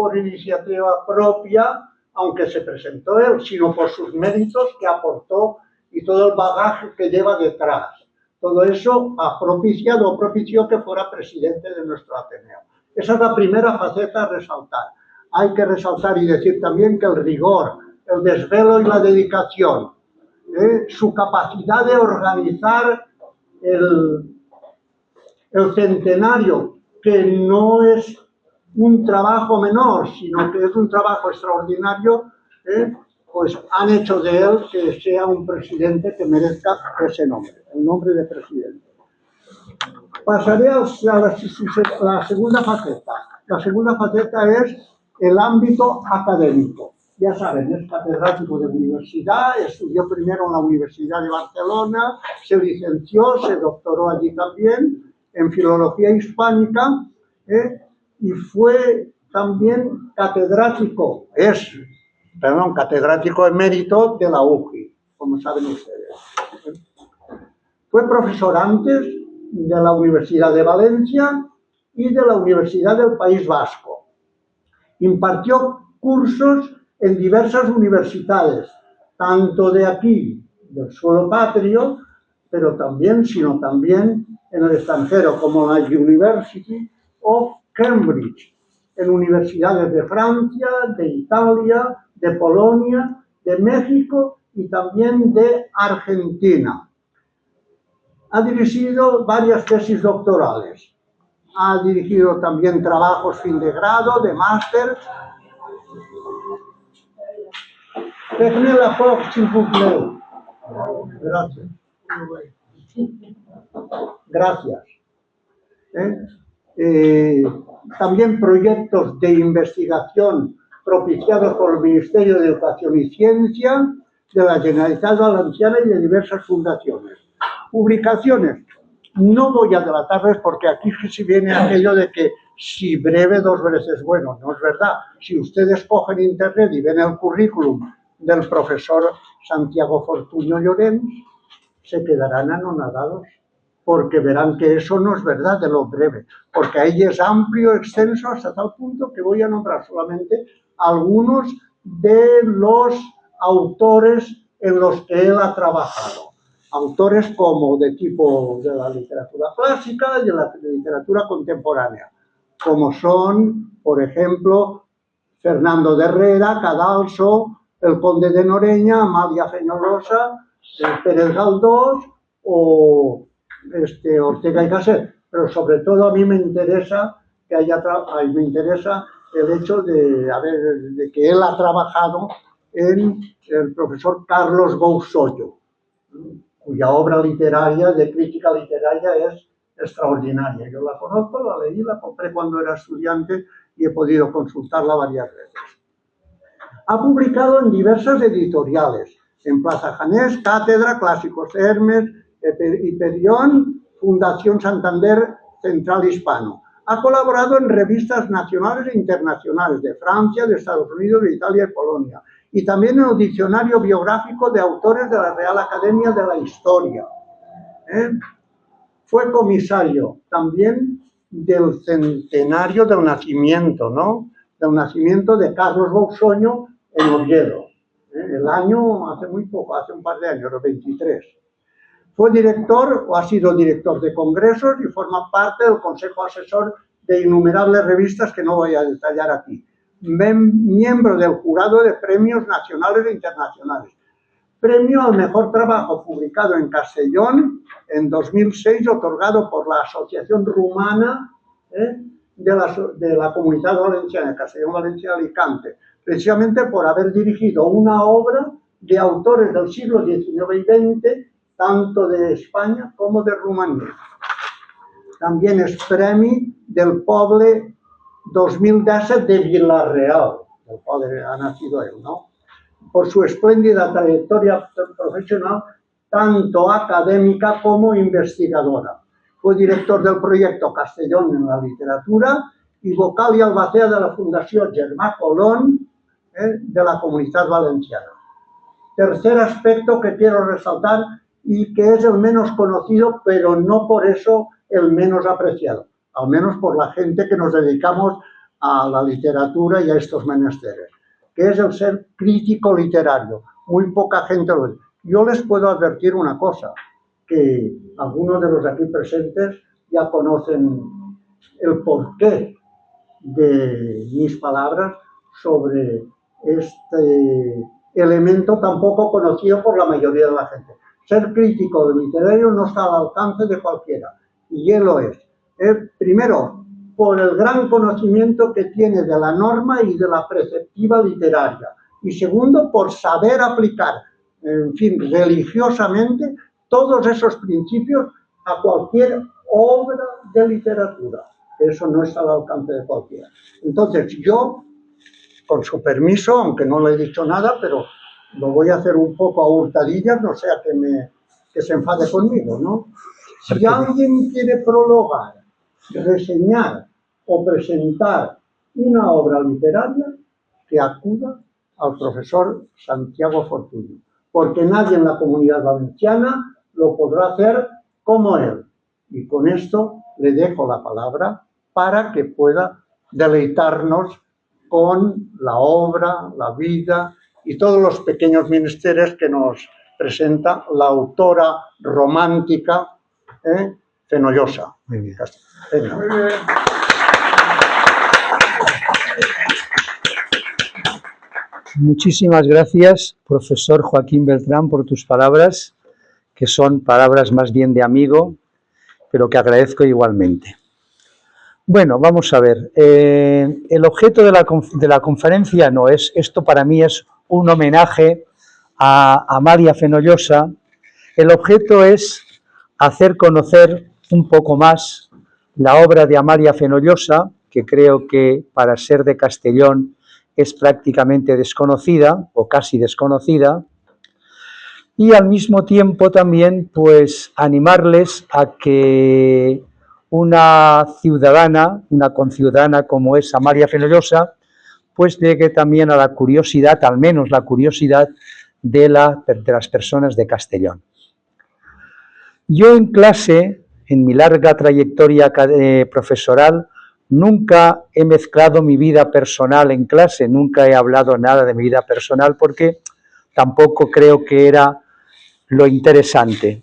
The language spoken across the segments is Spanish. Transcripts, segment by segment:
por iniciativa propia, aunque se presentó él, sino por sus méritos que aportó y todo el bagaje que lleva detrás. Todo eso ha propiciado o propició que fuera presidente de nuestro Ateneo. Esa es la primera faceta a resaltar. Hay que resaltar y decir también que el rigor, el desvelo y la dedicación, su capacidad de organizar el centenario, que no es un trabajo menor, sino que es un trabajo extraordinario, pues han hecho de él que sea un presidente que merezca ese nombre, el nombre de presidente. Pasaré a la segunda faceta. La segunda faceta es el ámbito académico. Ya saben, es catedrático de universidad, estudió primero en la Universidad de Barcelona, se licenció, se doctoró allí también en Filología Hispánica, y fue también catedrático, catedrático emérito de la UGI, como saben ustedes. Fue profesor antes de la Universidad de Valencia y de la Universidad del País Vasco. Impartió cursos en diversas universidades, tanto de aquí, del suelo patrio, pero también, sino también en el extranjero, como la University of Cambridge, en universidades de Francia, de Italia, de Polonia, de México y también de Argentina. Ha dirigido varias tesis doctorales. Ha dirigido también trabajos fin de grado, de máster. Déjenme la porte, s'il vous plaît. Gracias. Gracias. También proyectos de investigación propiciados por el Ministerio de Educación y Ciencia, de la Generalitat Valenciana y de diversas fundaciones. Publicaciones. No voy a delatarles porque aquí sí viene aquello de que si breve dos veces bueno. No es verdad. Si ustedes cogen internet y ven el currículum del profesor Santiago Fortuño Llorens, se quedarán anonadados, porque verán que eso no es verdad de lo breve, porque ahí es amplio, extenso, hasta tal punto que voy a nombrar solamente algunos de los autores en los que él ha trabajado. Autores como de tipo de la literatura clásica y de la literatura contemporánea, como son, por ejemplo, Fernando de Herrera, Cadalso, el Conde de Noreña, Amalia Peñalosa, Pérez Galdós o Ortega y Gasset. Pero sobre todo a mí me interesa el hecho de que él ha trabajado en el profesor Carlos Boussollo, cuya obra literaria, de crítica literaria, es extraordinaria. Yo la conozco, la leí, la compré cuando era estudiante y he podido consultarla varias veces. Ha publicado en diversas editoriales, en Plaza Janés, Cátedra, Clásicos Hermes, Hiperión, Fundación Santander Central Hispano. Ha colaborado en revistas nacionales e internacionales de Francia, de Estados Unidos, de Italia y Polonia. Y también en el Diccionario Biográfico de Autores de la Real Academia de la Historia. Fue comisario también del centenario del nacimiento, ¿no? Del nacimiento de Carlos Boussollo en Oviedo. El año, hace muy poco, hace un par de años, el 23. Fue director o ha sido director de congresos y forma parte del consejo asesor de innumerables revistas que no voy a detallar aquí. Miembro del jurado de premios nacionales e internacionales. Premio al mejor trabajo publicado en Castellón en 2006, otorgado por la Asociación Rumana de la Comunidad Valenciana, Castellón, Valencia, Alicante, precisamente por haber dirigido una obra de autores del siglo XIX y XX, tanto de España como de Rumanía. También es Premi del Poble 2017 de Vila-real, del cual ha nacido él, ¿no? Por su espléndida trayectoria profesional, tanto académica como investigadora. Fue director del proyecto Castellón en la literatura y vocal y albacea de la Fundación Germà Colón de la Comunidad Valenciana. Tercer aspecto que quiero resaltar y que es el menos conocido, pero no por eso el menos apreciado, al menos por la gente que nos dedicamos a la literatura y a estos menesteres, que es el ser crítico literario. Muy poca gente lo es. Yo les puedo advertir una cosa, que algunos de los aquí presentes ya conocen el porqué de mis palabras sobre este elemento tan poco conocido por la mayoría de la gente. Ser crítico literario no está al alcance de cualquiera, y él lo es. Primero, por el gran conocimiento que tiene de la norma y de la preceptiva literaria, y segundo, por saber aplicar, en fin, religiosamente, todos esos principios a cualquier obra de literatura. Eso no está al alcance de cualquiera. Entonces, yo, con su permiso, aunque no le he dicho nada, pero lo voy a hacer un poco a hurtadillas, no sea que se enfade conmigo, ¿no? Si alguien quiere prologar, reseñar o presentar una obra literaria, que acuda al profesor Santiago Fortuny, porque nadie en la Comunidad Valenciana lo podrá hacer como él. Y con esto le dejo la palabra para que pueda deleitarnos con la obra, la vida y todos los pequeños menesteres que nos presenta la autora romántica Fenollosa. Muy bien. Muy bien. Muchísimas gracias, profesor Joaquín Beltrán, por tus palabras, que son palabras más bien de amigo, pero que agradezco igualmente. Bueno, vamos a ver. El objeto de la conferencia no es, esto para mí es un homenaje a Amalia Fenollosa. El objeto es hacer conocer un poco más la obra de Amalia Fenollosa, que creo que para ser de Castellón es prácticamente desconocida o casi desconocida, y al mismo tiempo también pues animarles a que una ciudadana, una conciudadana como es Amalia Fenollosa, pues llegue también a la curiosidad, al menos la curiosidad de las personas de Castellón. Yo en clase, en mi larga trayectoria profesoral, nunca he mezclado mi vida personal en clase, nunca he hablado nada de mi vida personal porque tampoco creo que era lo interesante.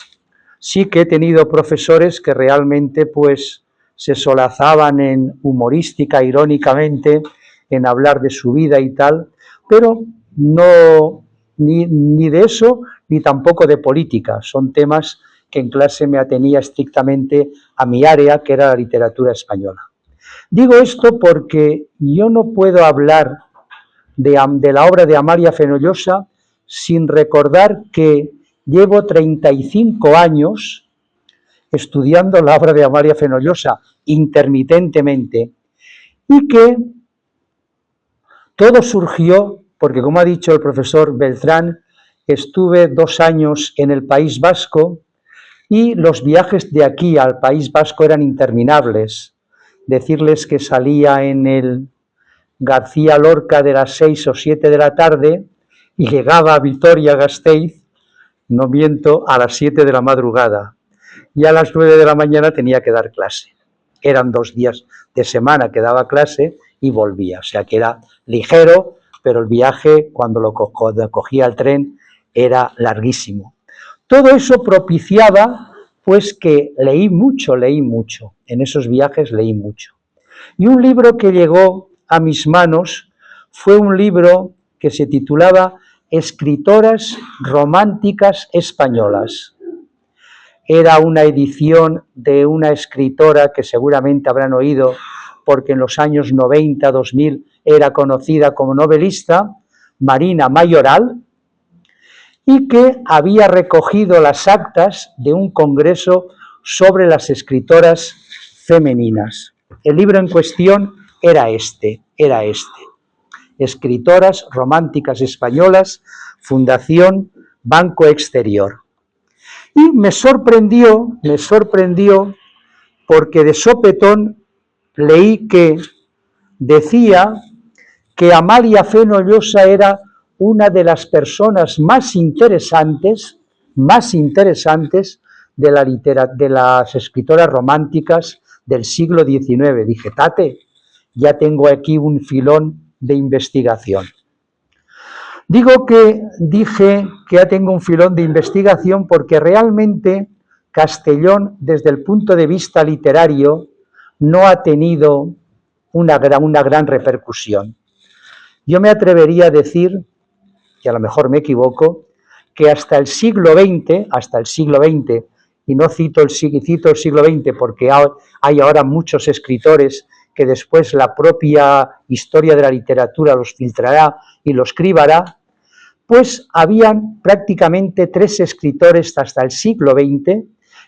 Sí que he tenido profesores que realmente pues se solazaban en humorística, irónicamente, en hablar de su vida y tal, pero no ni de eso ni tampoco de política. Son temas que en clase me atenía estrictamente a mi área, que era la literatura española. Digo esto porque yo no puedo hablar de la obra de Amalia Fenollosa sin recordar que llevo 35 años estudiando la obra de Amalia Fenollosa intermitentemente y que todo surgió porque, como ha dicho el profesor Beltrán, estuve 2 años en el País Vasco y los viajes de aquí al País Vasco eran interminables. Decirles que salía en el García Lorca de las 6 o 7 de la tarde y llegaba a Vitoria-Gasteiz, no miento, a las 7 de la madrugada. Y a las 9 de la mañana tenía que dar clase. Eran 2 días de semana que daba clase y volvía. O sea que era ligero, pero el viaje, cuando cogía el tren, era larguísimo. Todo eso propiciaba pues que leí mucho. En esos viajes leí mucho. Y un libro que llegó a mis manos fue un libro que se titulaba Escritoras románticas españolas. Era una edición de una escritora que seguramente habrán oído porque en los años 90, 2000 era conocida como novelista, Marina Mayoral, y que había recogido las actas de un congreso sobre las escritoras femeninas. El libro en cuestión era este. Escritoras románticas españolas, Fundación Banco Exterior. Y me sorprendió porque de sopetón leí que decía que Amalia Fenollosa era una de las personas más interesantes de las escritoras románticas del siglo XIX. Dije, tate, ya tengo aquí un filón de investigación. Dije que ya tengo un filón de investigación porque realmente Castellón, desde el punto de vista literario, no ha tenido una gran repercusión. Yo me atrevería a decir, y a lo mejor me equivoco, que hasta el siglo XX, y no cito el siglo XX porque hay ahora muchos escritores que después la propia historia de la literatura los filtrará y los cribará, pues habían prácticamente 3 escritores hasta el siglo XX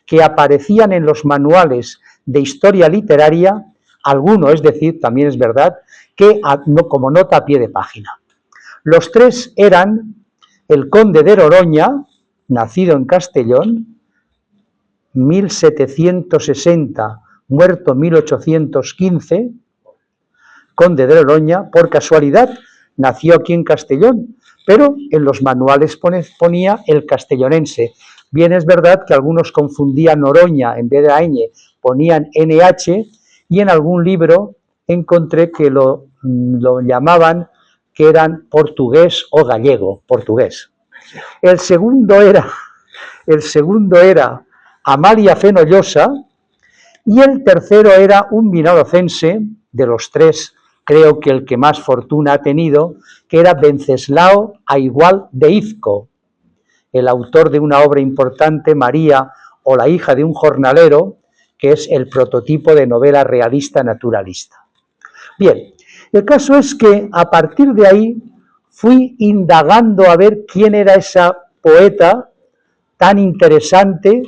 que aparecían en los manuales de historia literaria, alguno, es decir, también es verdad, que como nota a pie de página. Los 3 eran el conde de Oroña, nacido en Castellón, 1760, muerto 1815, conde de Oroña, por casualidad nació aquí en Castellón, pero en los manuales ponía el castellonense. Bien es verdad que algunos confundían Oroña en vez de la ñ, ponían NH, y en algún libro encontré que lo llamaban que eran portugués o gallego, portugués. El segundo era Amalia Fenollosa, y el tercero era un vinarocense, de los 3, creo que el que más fortuna ha tenido, que era Venceslao Aigual de Izco, el autor de una obra importante, María o la hija de un jornalero, que es el prototipo de novela realista naturalista. Bien, el caso es que a partir de ahí fui indagando a ver quién era esa poeta tan interesante,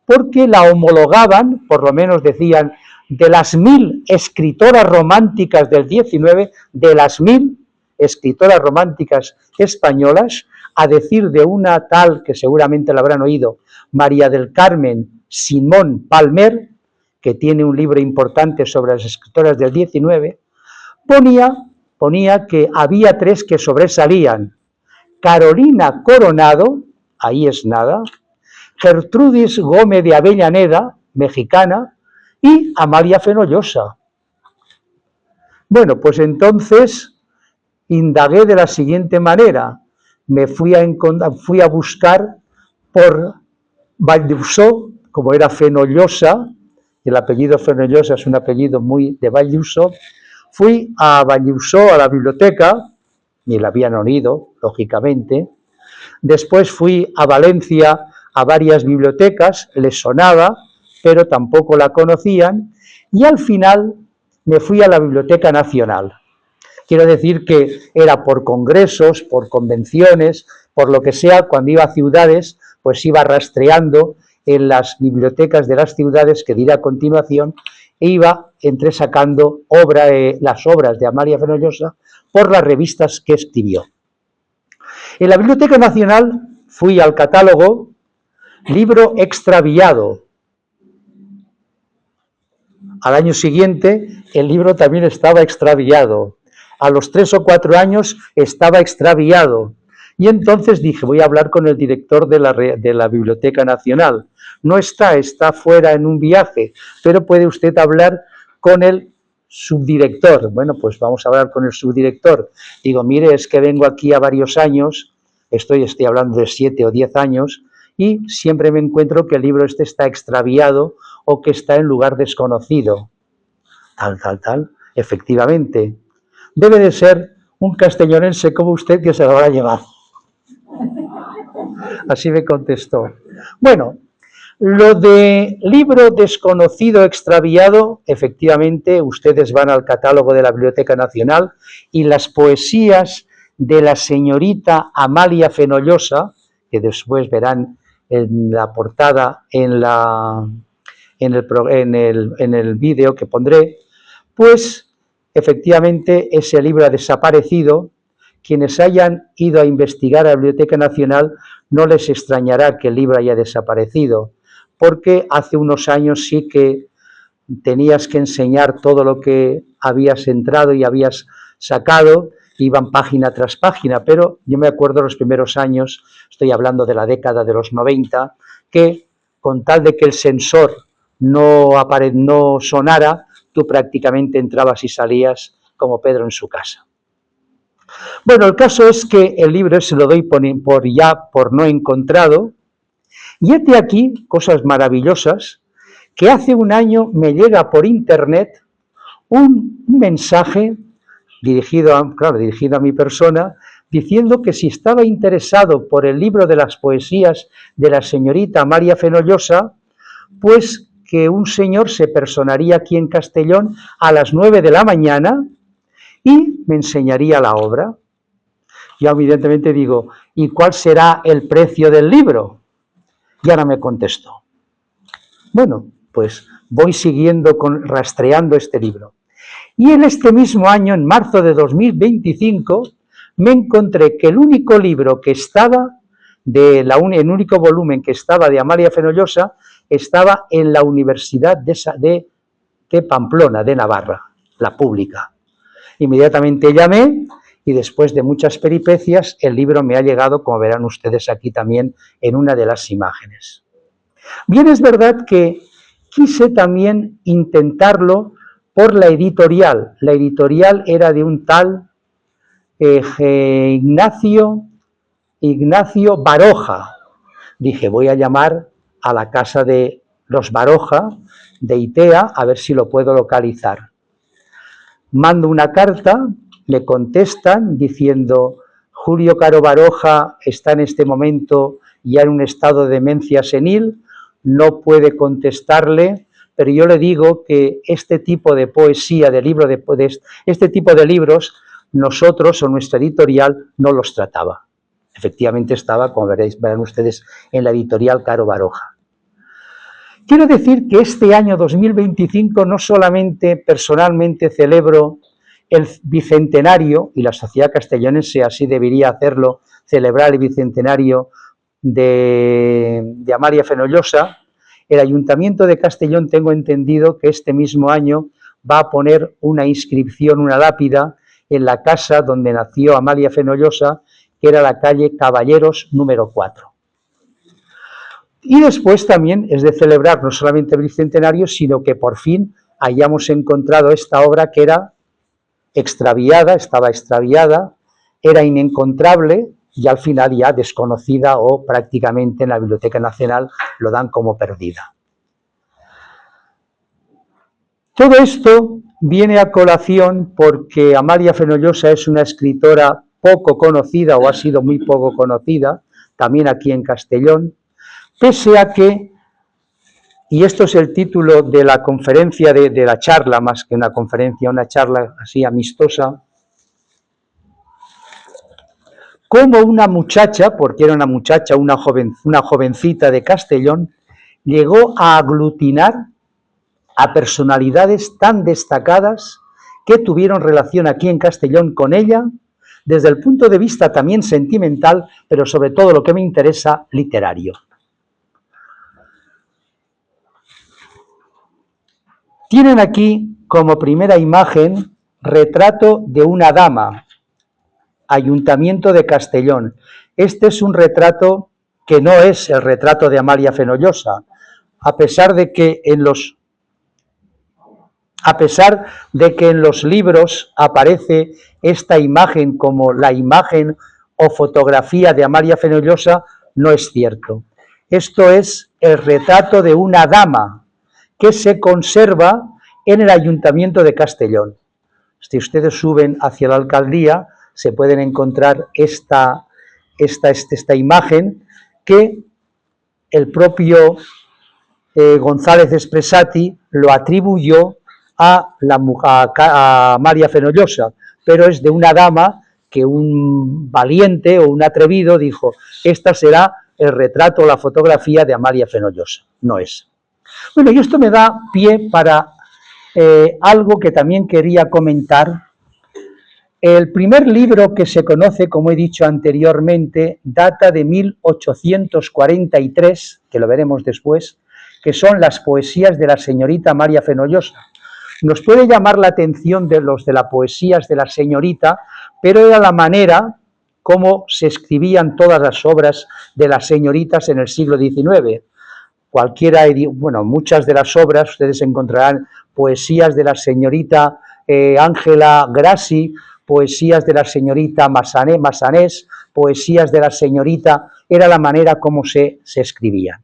porque la homologaban, por lo menos decían, de las 1000 escritoras románticas del XIX, de las 1000 escritoras románticas españolas, a decir de una tal, que seguramente la habrán oído, María del Carmen Simón Palmer, que tiene un libro importante sobre las escritoras del XIX, ponía que había 3 que sobresalían: Carolina Coronado, ahí es nada, Gertrudis Gómez de Avellaneda, mexicana, y Amalia Fenollosa. Bueno, pues entonces indagué de la siguiente manera. Me fui a buscar por Valldeuxó, como era Fenollosa, el apellido Fenollosa es un apellido muy de Valldeuxó. Fui a Valldeuxó, a la biblioteca, ni la habían oído, lógicamente. Después fui a Valencia a varias bibliotecas, les sonaba, pero tampoco la conocían, y al final me fui a la Biblioteca Nacional. Quiero decir que era por congresos, por convenciones, por lo que sea, cuando iba a ciudades, pues iba rastreando en las bibliotecas de las ciudades, que diré a continuación, e iba entresacando las obras de Amalia Fenollosa por las revistas que escribió. En la Biblioteca Nacional fui al catálogo Libro extraviado. Al año siguiente el libro también estaba extraviado. A los 3 o 4 años estaba extraviado. Y entonces dije, voy a hablar con el director de la Biblioteca Nacional. No está fuera en un viaje, pero puede usted hablar con el subdirector. Bueno, pues vamos a hablar con el subdirector. Digo, mire, es que vengo aquí a varios años, estoy hablando de 7 o 10 años, y siempre me encuentro que el libro está extraviado o que está en lugar desconocido. Tal. Efectivamente, debe de ser un castellonense como usted que se lo va a llevar. Así me contestó. Bueno, lo de libro desconocido extraviado, efectivamente, ustedes van al catálogo de la Biblioteca Nacional y las poesías de la señorita Amalia Fenollosa, que después verán en la portada, en el vídeo que pondré, pues efectivamente ese libro ha desaparecido. Quienes hayan ido a investigar a la Biblioteca Nacional no les extrañará que el libro haya desaparecido, porque hace unos años sí que tenías que enseñar todo lo que habías entrado y habías sacado, iban página tras página, pero yo me acuerdo los primeros años, estoy hablando de la década de los 90, que con tal de que el sensor no sonara, tú prácticamente entrabas y salías como Pedro en su casa. Bueno, el caso es que el libro se lo doy por no encontrado, y hete aquí cosas maravillosas, que hace un año me llega por internet un mensaje dirigido a mi persona, diciendo que si estaba interesado por el libro de las poesías de la señorita María Fenollosa, pues que un señor se personaría aquí en Castellón a las 9 de la mañana y me enseñaría la obra. Yo evidentemente digo, ¿y cuál será el precio del libro? Y ahora me contestó. Bueno, pues voy rastreando este libro. Y en este mismo año, en marzo de 2025, me encontré que el único libro que estaba, el único volumen que estaba de Amalia Fenollosa, estaba en la Universidad de Pamplona, de Navarra, la pública. Inmediatamente llamé y después de muchas peripecias, el libro me ha llegado, como verán ustedes aquí también, en una de las imágenes. Bien, es verdad que quise también intentarlo por la editorial. La editorial era de un tal Ignacio Baroja. Dije, voy a llamar a la casa de los Baroja, de ITEA, a ver si lo puedo localizar. Mando una carta, me contestan diciendo, Julio Caro Baroja está en este momento ya en un estado de demencia senil, no puede contestarle, pero yo le digo que este tipo de poesía, este tipo de libros, nosotros o nuestra editorial no los trataba. Efectivamente estaba, como verán ustedes, en la editorial Caro Baroja. Quiero decir que este año 2025 no solamente personalmente celebro el bicentenario, y la sociedad castellonense así debería hacerlo, celebrar el bicentenario de Amalia Fenollosa. El Ayuntamiento de Castellón, tengo entendido que este mismo año va a poner una inscripción, una lápida, en la casa donde nació Amalia Fenollosa, que era la calle Caballeros número 4. Y después también es de celebrar no solamente el bicentenario, sino que por fin hayamos encontrado esta obra que era extraviada, estaba extraviada, era inencontrable y al final ya desconocida o prácticamente en la Biblioteca Nacional lo dan como perdida. Todo esto viene a colación porque Amalia Fenollosa es una escritora poco conocida o ha sido muy poco conocida, también aquí en Castellón, pese a que, y esto es el título de la conferencia, de la charla, más que una conferencia, una charla así amistosa, como una muchacha, porque era una muchacha, una jovencita de Castellón, llegó a aglutinar a personalidades tan destacadas que tuvieron relación aquí en Castellón con ella, desde el punto de vista también sentimental, pero sobre todo lo que me interesa, literario. Tienen aquí como primera imagen retrato de una dama, Ayuntamiento de Castellón. Este es un retrato que no es el retrato de Amalia Fenollosa, a pesar de que en los libros aparece esta imagen como la imagen o fotografía de Amalia Fenollosa, no es cierto. Esto es el retrato de una dama que se conserva en el Ayuntamiento de Castellón. Si ustedes suben hacia la alcaldía, se pueden encontrar esta imagen que el propio González Espresati lo atribuyó a María Fenollosa, pero es de una dama que un valiente o un atrevido dijo, esta será el retrato o la fotografía de Amalia Fenollosa, no es. Bueno, y esto me da pie para algo que también quería comentar. El primer libro que se conoce, como he dicho anteriormente, data de 1843, que lo veremos después, que son las poesías de la señorita María Fenollosa. Nos puede llamar la atención de los de las poesías de la señorita, pero era la manera como se escribían todas las obras de las señoritas en el siglo XIX. Muchas de las obras ustedes encontrarán poesías de la señorita Ángela Grassi, poesías de la señorita Massanés, poesías de la señorita, era la manera como se escribían.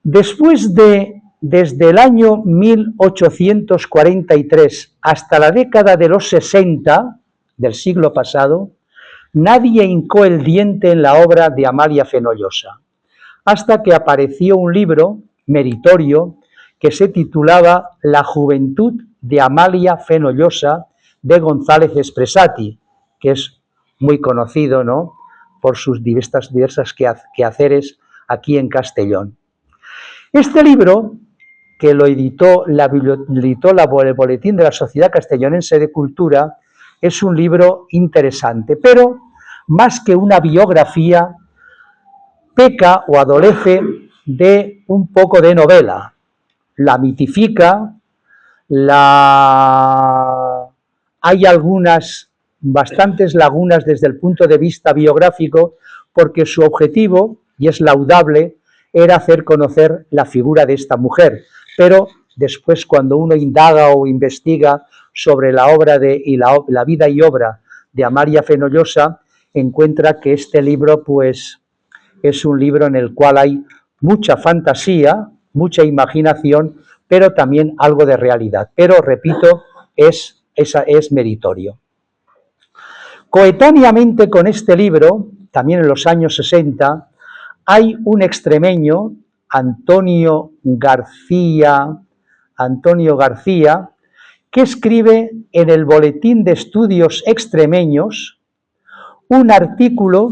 Desde el año 1843 hasta la década de los 60 del siglo pasado, nadie hincó el diente en la obra de Amalia Fenollosa, hasta que apareció un libro meritorio que se titulaba La juventud de Amalia Fenollosa, de González Espresati, que es muy conocido, ¿no?, por sus diversas quehaceres aquí en Castellón. Este libro, que lo editó el Boletín de la Sociedad Castellonense de Cultura, es un libro interesante, pero más que una biografía, peca o adolece de un poco de novela. La mitifica, hay bastantes lagunas desde el punto de vista biográfico, porque su objetivo, y es laudable, era hacer conocer la figura de esta mujer, pero después, cuando uno indaga o investiga sobre la obra la vida y obra de Amalia Fenollosa, encuentra que este libro pues es un libro en el cual hay mucha fantasía, mucha imaginación, pero también algo de realidad. Pero, repito, es meritorio. Coetáneamente con este libro, también en los años 60, hay un extremeño, Antonio García, que escribe en el Boletín de Estudios Extremeños un artículo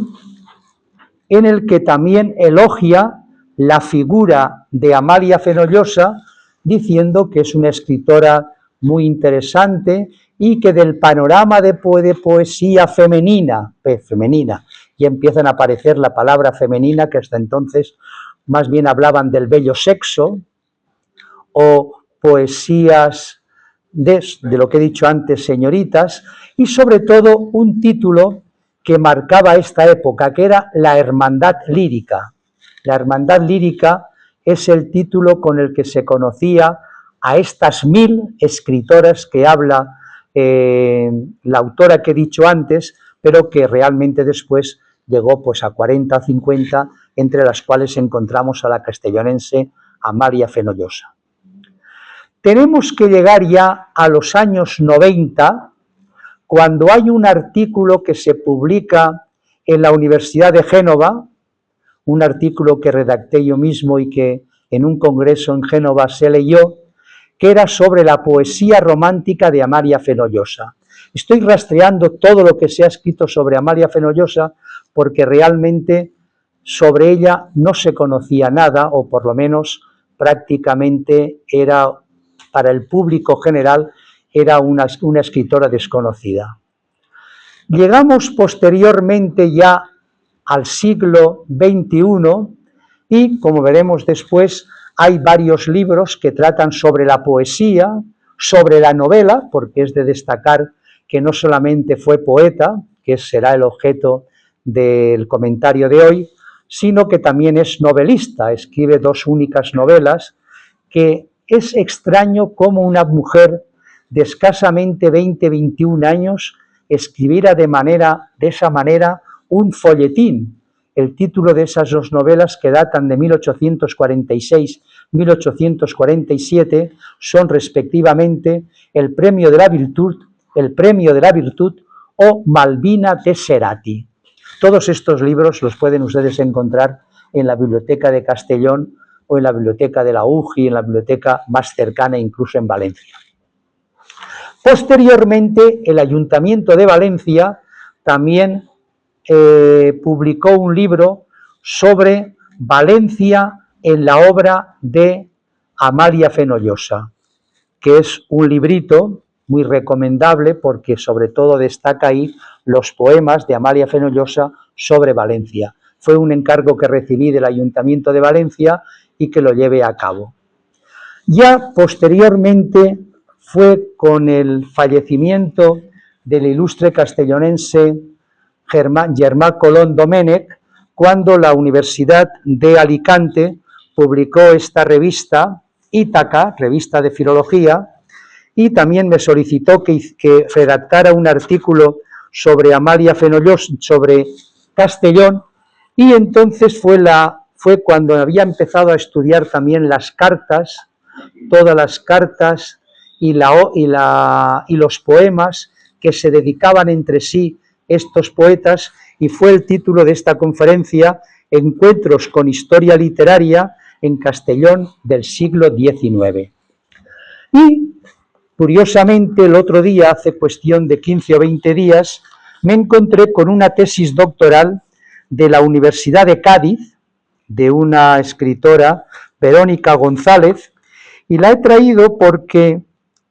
en el que también elogia la figura de Amalia Fenollosa, diciendo que es una escritora muy interesante y que del panorama de poesía femenina, y empiezan a aparecer la palabra femenina, que hasta entonces más bien hablaban del bello sexo, o poesías de lo que he dicho antes, señoritas, y sobre todo un título que marcaba esta época, que era la Hermandad Lírica. La Hermandad Lírica es el título con el que se conocía a estas 1000 escritoras que habla la autora que he dicho antes, pero que realmente después llegó pues a 40 o 50, entre las cuales encontramos a la castellonense Amalia Fenollosa. Tenemos que llegar ya a los años 90, cuando hay un artículo que se publica en la Universidad de Génova, un artículo que redacté yo mismo y que en un congreso en Génova se leyó, que era sobre la poesía romántica de Amalia Fenollosa. Estoy rastreando todo lo que se ha escrito sobre Amalia Fenollosa porque realmente sobre ella no se conocía nada, o por lo menos prácticamente era, para el público general, era una escritora desconocida. Llegamos posteriormente ya al siglo XXI y, como veremos después, hay varios libros que tratan sobre la poesía, sobre la novela, porque es de destacar que no solamente fue poeta, que será el objeto del comentario de hoy, sino que también es novelista, escribe 2 únicas novelas, que es extraño cómo una mujer de escasamente 20-21 años escribiera de esa manera un folletín. El título de esas 2 novelas, que datan de 1846-1847, son respectivamente El premio de la virtud o Malvina de Cerati. Todos estos libros los pueden ustedes encontrar en la Biblioteca de Castellón o en la Biblioteca de la UJI, en la biblioteca más cercana, incluso en Valencia. Posteriormente, el Ayuntamiento de Valencia también publicó un libro sobre Valencia en la obra de Amalia Fenollosa, que es un librito muy recomendable porque sobre todo destaca ahí los poemas de Amalia Fenollosa sobre Valencia. Fue un encargo que recibí del Ayuntamiento de Valencia y que lo llevé a cabo. Ya posteriormente fue con el fallecimiento del ilustre castellonense Germán Colón Domènech, cuando la Universidad de Alicante publicó esta revista Ítaca, revista de filología, y también me solicitó que redactara un artículo sobre Amalia Fenollosa, sobre Castellón, y entonces fue cuando había empezado a estudiar también las cartas, todas las cartas y los poemas que se dedicaban entre sí estos poetas, y fue el título de esta conferencia, Encuentros con historia literaria en Castellón del siglo XIX. Y, curiosamente, el otro día, hace cuestión de 15 o 20 días, me encontré con una tesis doctoral de la Universidad de Cádiz, de una escritora, Verónica González, y la he traído porque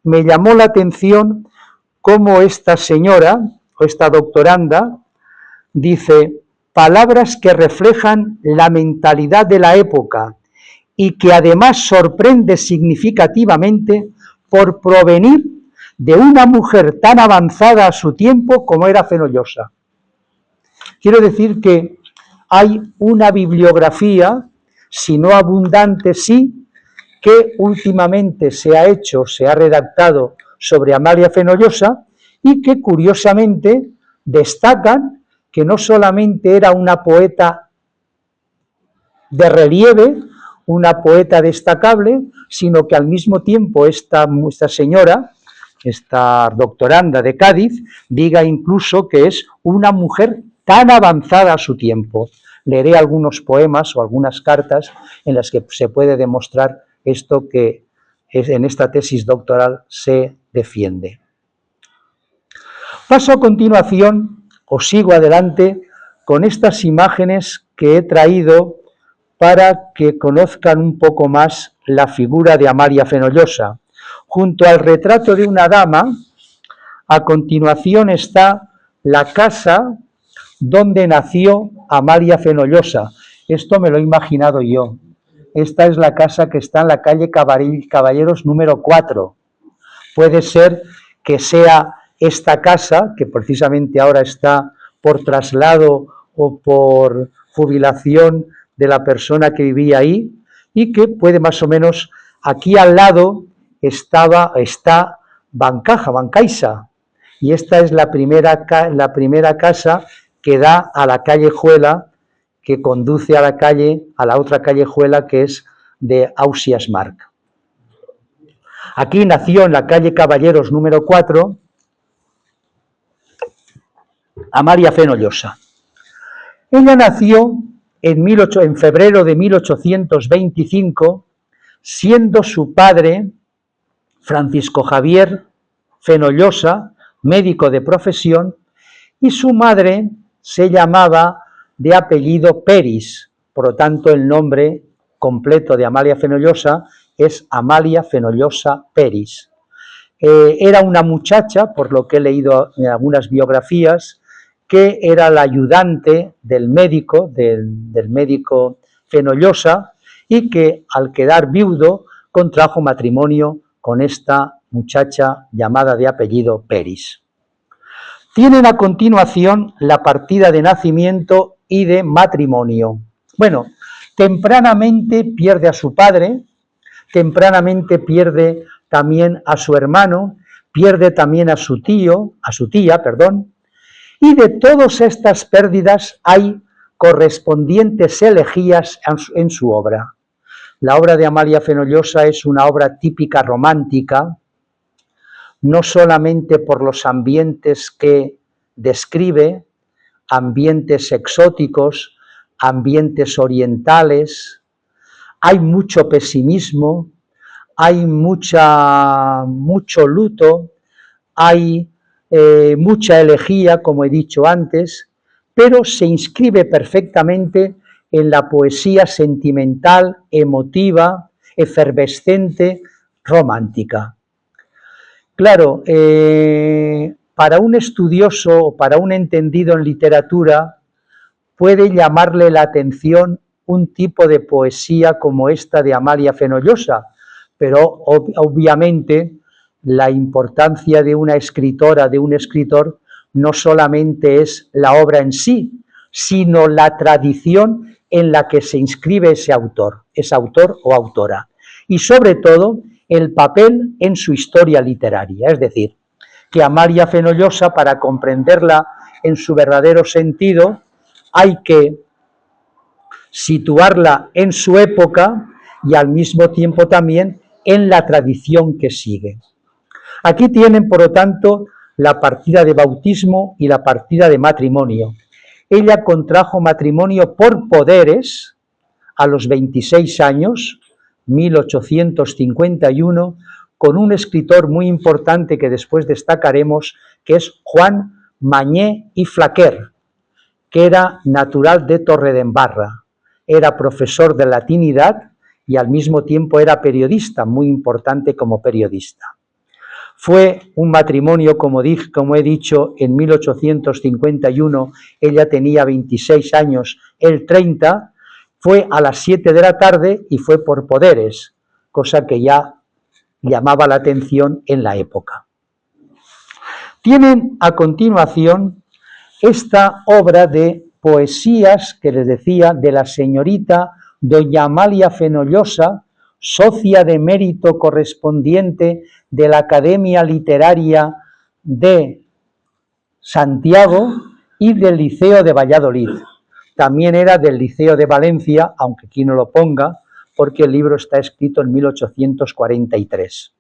me llamó la atención cómo esta señora, o esta doctoranda, dice: palabras que reflejan la mentalidad de la época y que además sorprende significativamente por provenir de una mujer tan avanzada a su tiempo como era Fenollosa. Quiero decir que hay una bibliografía, si no abundante, sí, que últimamente se ha redactado sobre Amalia Fenollosa, y que curiosamente destacan que no solamente era una poeta de relieve, una poeta destacable, sino que al mismo tiempo esta señora, esta doctoranda de Cádiz, diga incluso que es una mujer tan avanzada a su tiempo. Leeré algunos poemas o algunas cartas en las que se puede demostrar esto que en esta tesis doctoral se defiende. Paso a continuación, o sigo adelante, con estas imágenes que he traído para que conozcan un poco más la figura de Amalia Fenollosa. Junto al retrato de una dama, a continuación está la casa donde nació Amalia Fenollosa. Esto me lo he imaginado yo. Esta es la casa que está en la calle Caballeros número 4. Puede ser que sea esta casa, que precisamente ahora está por traslado o por jubilación de la persona que vivía ahí, y que puede más o menos, aquí al lado está Bancaisa, y esta es la primera casa que da a la callejuela que conduce a la otra callejuela, que es de Ausias Marc. Aquí nació en la calle Caballeros número 4 Amalia Fenollosa. Ella nació en febrero de 1825, siendo su padre Francisco Javier Fenollosa, médico de profesión, y su madre se llamaba de apellido Peris. Por lo tanto, el nombre completo de Amalia Fenollosa es Amalia Fenollosa Peris. Era una muchacha, por lo que he leído en algunas biografías, que era la ayudante del médico Fenollosa, y que al quedar viudo contrajo matrimonio con esta muchacha llamada de apellido Peris. Tienen a continuación la partida de nacimiento y de matrimonio. Bueno, tempranamente pierde a su padre, tempranamente pierde también a su hermano, pierde también a su tía, y de todas estas pérdidas hay correspondientes elegías en su obra. La obra de Amalia Fenollosa es una obra típica romántica, no solamente por los ambientes que describe, ambientes exóticos, ambientes orientales, hay mucho pesimismo, hay mucho luto, hay mucha elegía, como he dicho antes, pero se inscribe perfectamente en la poesía sentimental, emotiva, efervescente, romántica. Claro, para un estudioso o para un entendido en literatura puede llamarle la atención un tipo de poesía como esta de Amalia Fenollosa, pero obviamente la importancia de una escritora, de un escritor, no solamente es la obra en sí, sino la tradición en la que se inscribe ese autor o autora. y sobre todo el papel en su historia literaria. Es decir, que Amalia Fenollosa, para comprenderla en su verdadero sentido, hay que situarla en su época y al mismo tiempo también en la tradición que sigue. Aquí tienen, por lo tanto, la partida de bautismo y la partida de matrimonio. Ella contrajo matrimonio por poderes a los 26 años, 1851, con un escritor muy importante que después destacaremos, que es Juan Mañé y Flaquer, que era natural de Torredembarra, era profesor de latinidad y al mismo tiempo era periodista, muy importante como periodista. Fue un matrimonio, como he dicho, en 1851, ella tenía 26 años, él 30, fue a las 7 de la tarde y fue por poderes, cosa que ya llamaba la atención en la época. Tienen a continuación esta obra de poesías que les decía de la señorita doña Amalia Fenollosa, socia de mérito correspondiente de la Academia Literaria de Santiago y del Liceo de Valladolid. También era del Liceo de Valencia, aunque aquí no lo ponga, porque el libro está escrito en 1843.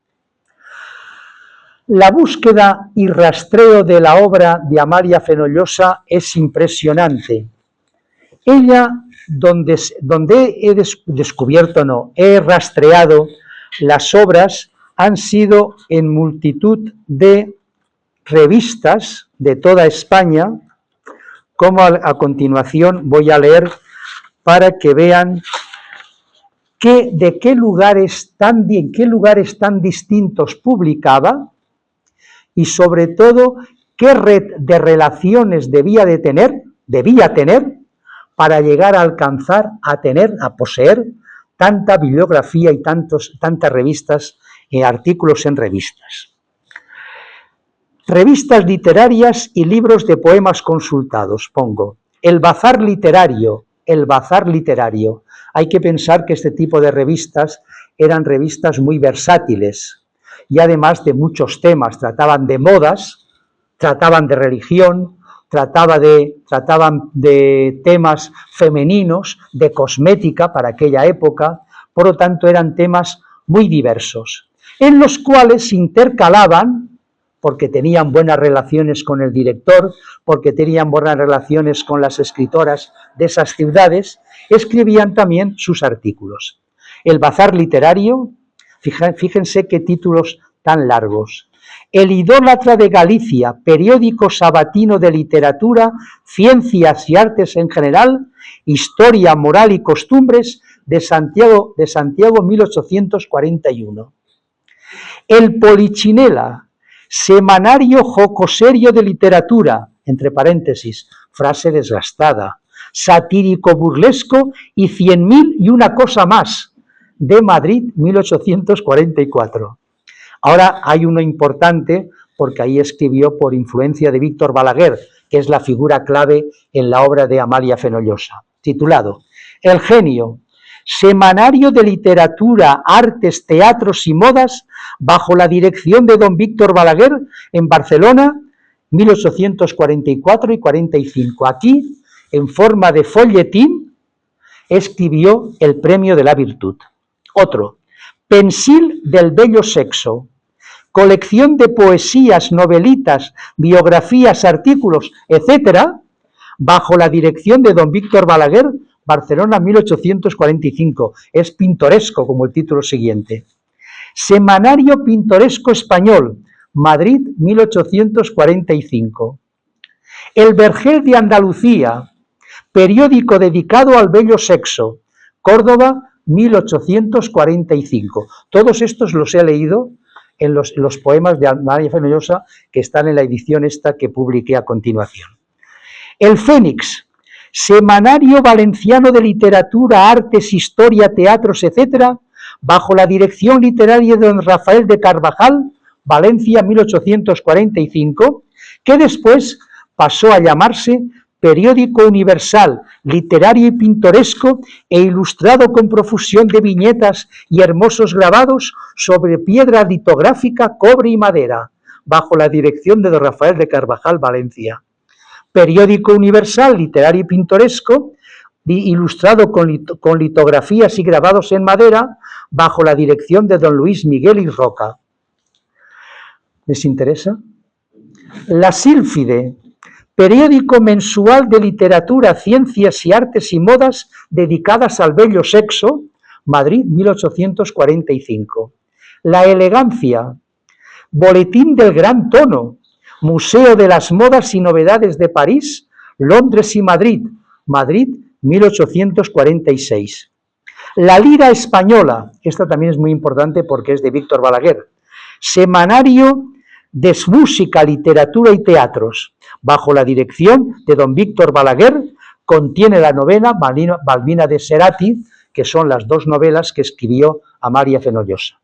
La búsqueda y rastreo de la obra de Amalia Fenollosa es impresionante. Ella, donde he descubierto, he rastreado las obras, han sido en multitud de revistas de toda España, como a continuación voy a leer para que vean en qué lugares tan distintos publicaba y sobre todo qué red de relaciones debía tener para llegar a alcanzar, a poseer tanta bibliografía y tantas revistas y artículos en revistas. Revistas literarias y libros de poemas consultados, pongo. El Bazar Literario. Hay que pensar que este tipo de revistas eran revistas muy versátiles y además de muchos temas. Trataban de modas, trataban de religión, trataban de temas femeninos, de cosmética para aquella época, por lo tanto eran temas muy diversos, en los cuales se intercalaban, porque tenían buenas relaciones con el director, porque tenían buenas relaciones con las escritoras de esas ciudades, escribían también sus artículos. El Bazar Literario, fíjense qué títulos tan largos. El Idólatra de Galicia, periódico sabatino de literatura, ciencias y artes en general, historia, moral y costumbres de Santiago 1841. El Polichinela, semanario jocoserio de literatura, entre paréntesis, frase desgastada, satírico burlesco y 100.000 y una cosa más, de Madrid, 1844. Ahora hay uno importante, porque ahí escribió por influencia de Víctor Balaguer, que es la figura clave en la obra de Amalia Fenollosa, titulado El Genio, semanario de literatura, artes, teatros y modas, bajo la dirección de don Víctor Balaguer, en Barcelona, 1844 y 45. Aquí, en forma de folletín, escribió el Premio de la Virtud. Otro, Pensil del Bello Sexo, colección de poesías, novelitas, biografías, artículos, etcétera, bajo la dirección de don Víctor Balaguer, Barcelona, 1845. Es pintoresco, como el título siguiente. Semanario Pintoresco Español, Madrid, 1845. El Vergel de Andalucía, periódico dedicado al bello sexo, Córdoba, 1845. Todos estos los he leído en los poemas de Amalia Fenollosa, que están en la edición esta que publiqué a continuación. El Fénix, semanario valenciano de literatura, artes, historia, teatros, etcétera, bajo la dirección literaria de don Rafael de Carvajal, Valencia, 1845, que después pasó a llamarse periódico universal, literario y pintoresco e ilustrado con profusión de viñetas y hermosos grabados sobre piedra litográfica, cobre y madera, bajo la dirección de don Rafael de Carvajal, Valencia. Periódico universal, literario y pintoresco, ilustrado con litografías y grabados en madera, bajo la dirección de don Luis Miguel y Roca. ¿Les interesa? La Sílfide, periódico mensual de literatura, ciencias y artes y modas dedicadas al bello sexo, Madrid, 1845. La Elegancia, boletín del gran tono, Museo de las Modas y Novedades de París, Londres y Madrid, Madrid, 1846. La Lira Española, esta también es muy importante porque es de Víctor Balaguer, semanario de música, literatura y teatros, bajo la dirección de don Víctor Balaguer, contiene la novela Balbina de Cerati, que son las dos novelas que escribió Amalia Fenollosa.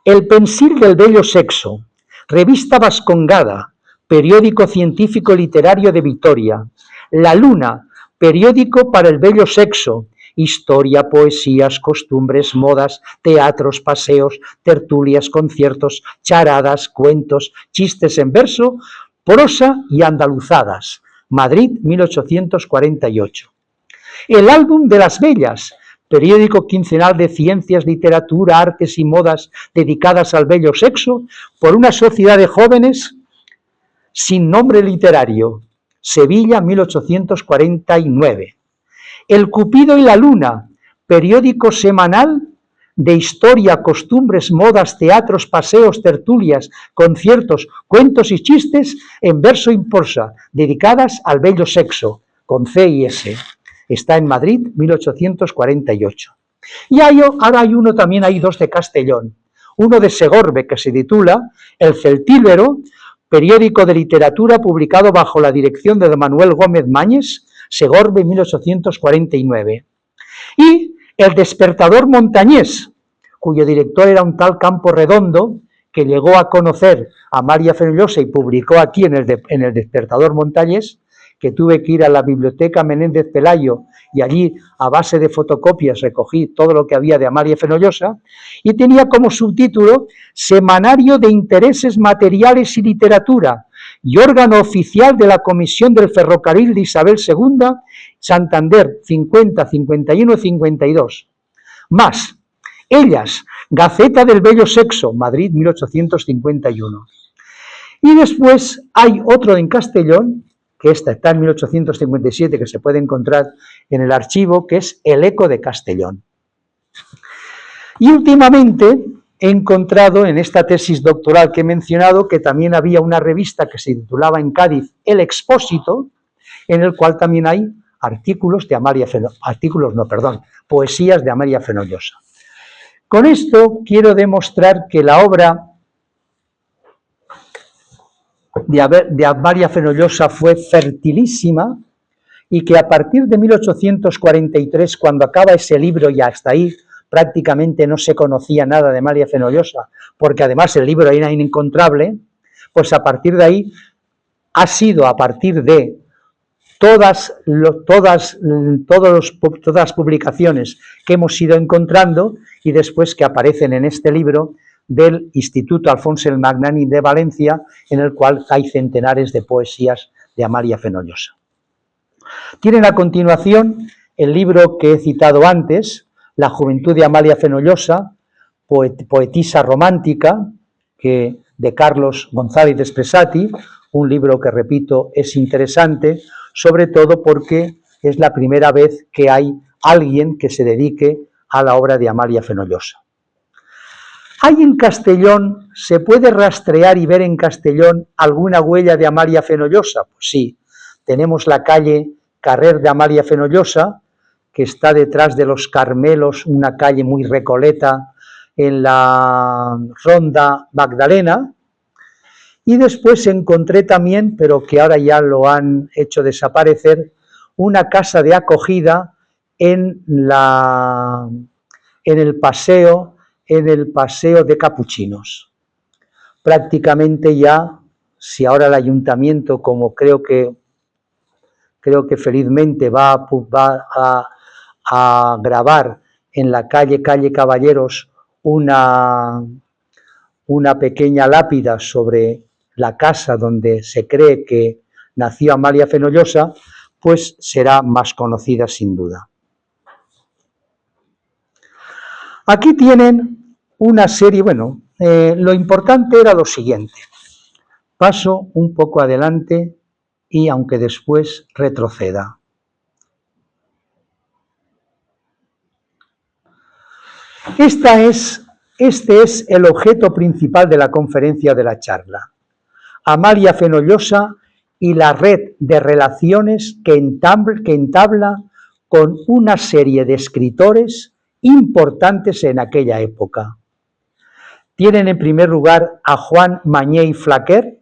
El Pensil del bello sexo, revista Vascongada, periódico científico literario de Vitoria. La Luna, periódico para el bello sexo, historia, poesías, costumbres, modas, teatros, paseos, tertulias, conciertos, charadas, cuentos, chistes en verso, prosa y andaluzadas. Madrid, 1848. El Álbum de las Bellas, periódico quincenal de ciencias, literatura, artes y modas dedicadas al bello sexo, por una sociedad de jóvenes sin nombre literario. Sevilla, 1849. El Cupido y la Luna, periódico semanal de historia, costumbres, modas, teatros, paseos, tertulias, conciertos, cuentos y chistes en verso y prosa, dedicadas al bello sexo, con C y S. Está en Madrid, 1848. Y ahora hay uno también, hay dos de Castellón. Uno de Segorbe, que se titula El Celtíbero, periódico de literatura publicado bajo la dirección de don Manuel Gómez Mañes, Segorbe, 1849. Y El Despertador Montañés, cuyo director era un tal Campo Redondo, que llegó a conocer a María Fenollosa y publicó aquí en el Despertador Montañés, que tuve que ir a la biblioteca Menéndez Pelayo y allí a base de fotocopias recogí todo lo que había de Amalia Fenollosa, y tenía como subtítulo Semanario de Intereses Materiales y Literatura y órgano oficial de la Comisión del Ferrocarril de Isabel II, Santander, 50, 51 y 52. Más, ellas, Gaceta del Bello Sexo, Madrid, 1851. Y después hay otro en Castellón, que esta está en 1857, que se puede encontrar en el archivo, que es El Eco de Castellón. Y últimamente he encontrado en esta tesis doctoral que he mencionado que también había una revista que se titulaba en Cádiz El Expósito, en el cual también hay poesías de Amalia Fenollosa. Con esto quiero demostrar que la obra de Amalia Fenollosa fue fertilísima y que a partir de 1843, cuando acaba ese libro y hasta ahí prácticamente no se conocía nada de Amalia Fenollosa, porque además el libro era inencontrable, pues a partir de ahí ha sido a partir de todas las publicaciones que hemos ido encontrando y después que aparecen en este libro del Instituto Alfonso el Magnani de Valencia, en el cual hay centenares de poesías de Amalia Fenollosa. Tienen a continuación el libro que he citado antes, La juventud de Amalia Fenollosa, poetisa romántica, de Carlos González de Espresati, un libro que, repito, es interesante, sobre todo porque es la primera vez que hay alguien que se dedique a la obra de Amalia Fenollosa. ¿Hay en Castellón, se puede rastrear y ver en Castellón alguna huella de Amalia Fenollosa? Pues sí, tenemos la calle Carrer de Amalia Fenollosa, que está detrás de los Carmelos, una calle muy recoleta en la Ronda Magdalena, y después encontré también, pero que ahora ya lo han hecho desaparecer, una casa de acogida en el paseo de Capuchinos. Prácticamente ya, si ahora el ayuntamiento, como creo que creo que felizmente va a grabar en la calle Caballeros una pequeña lápida sobre la casa donde se cree que nació Amalia Fenollosa, pues será más conocida sin duda. Aquí tienen una serie, bueno, lo importante era lo siguiente. Paso un poco adelante y aunque después retroceda. Este es el objeto principal de la conferencia de la charla. Amalia Fenollosa y la red de relaciones que entabla con una serie de escritores importantes en aquella época. Tienen en primer lugar a Juan Mañé y Flaquer,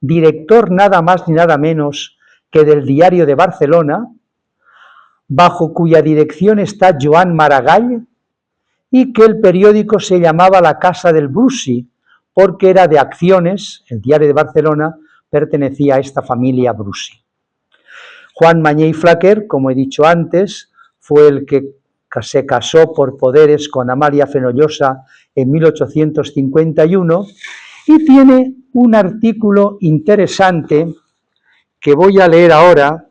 director nada más ni nada menos que del Diario de Barcelona, bajo cuya dirección está Joan Maragall, y que el periódico se llamaba La Casa del Brusi, porque era de acciones, el Diario de Barcelona pertenecía a esta familia Brusi. Juan Mañé y Flaquer, como he dicho antes, fue el que se casó por poderes con Amalia Fenollosa en 1851 y tiene un artículo interesante que voy a leer ahora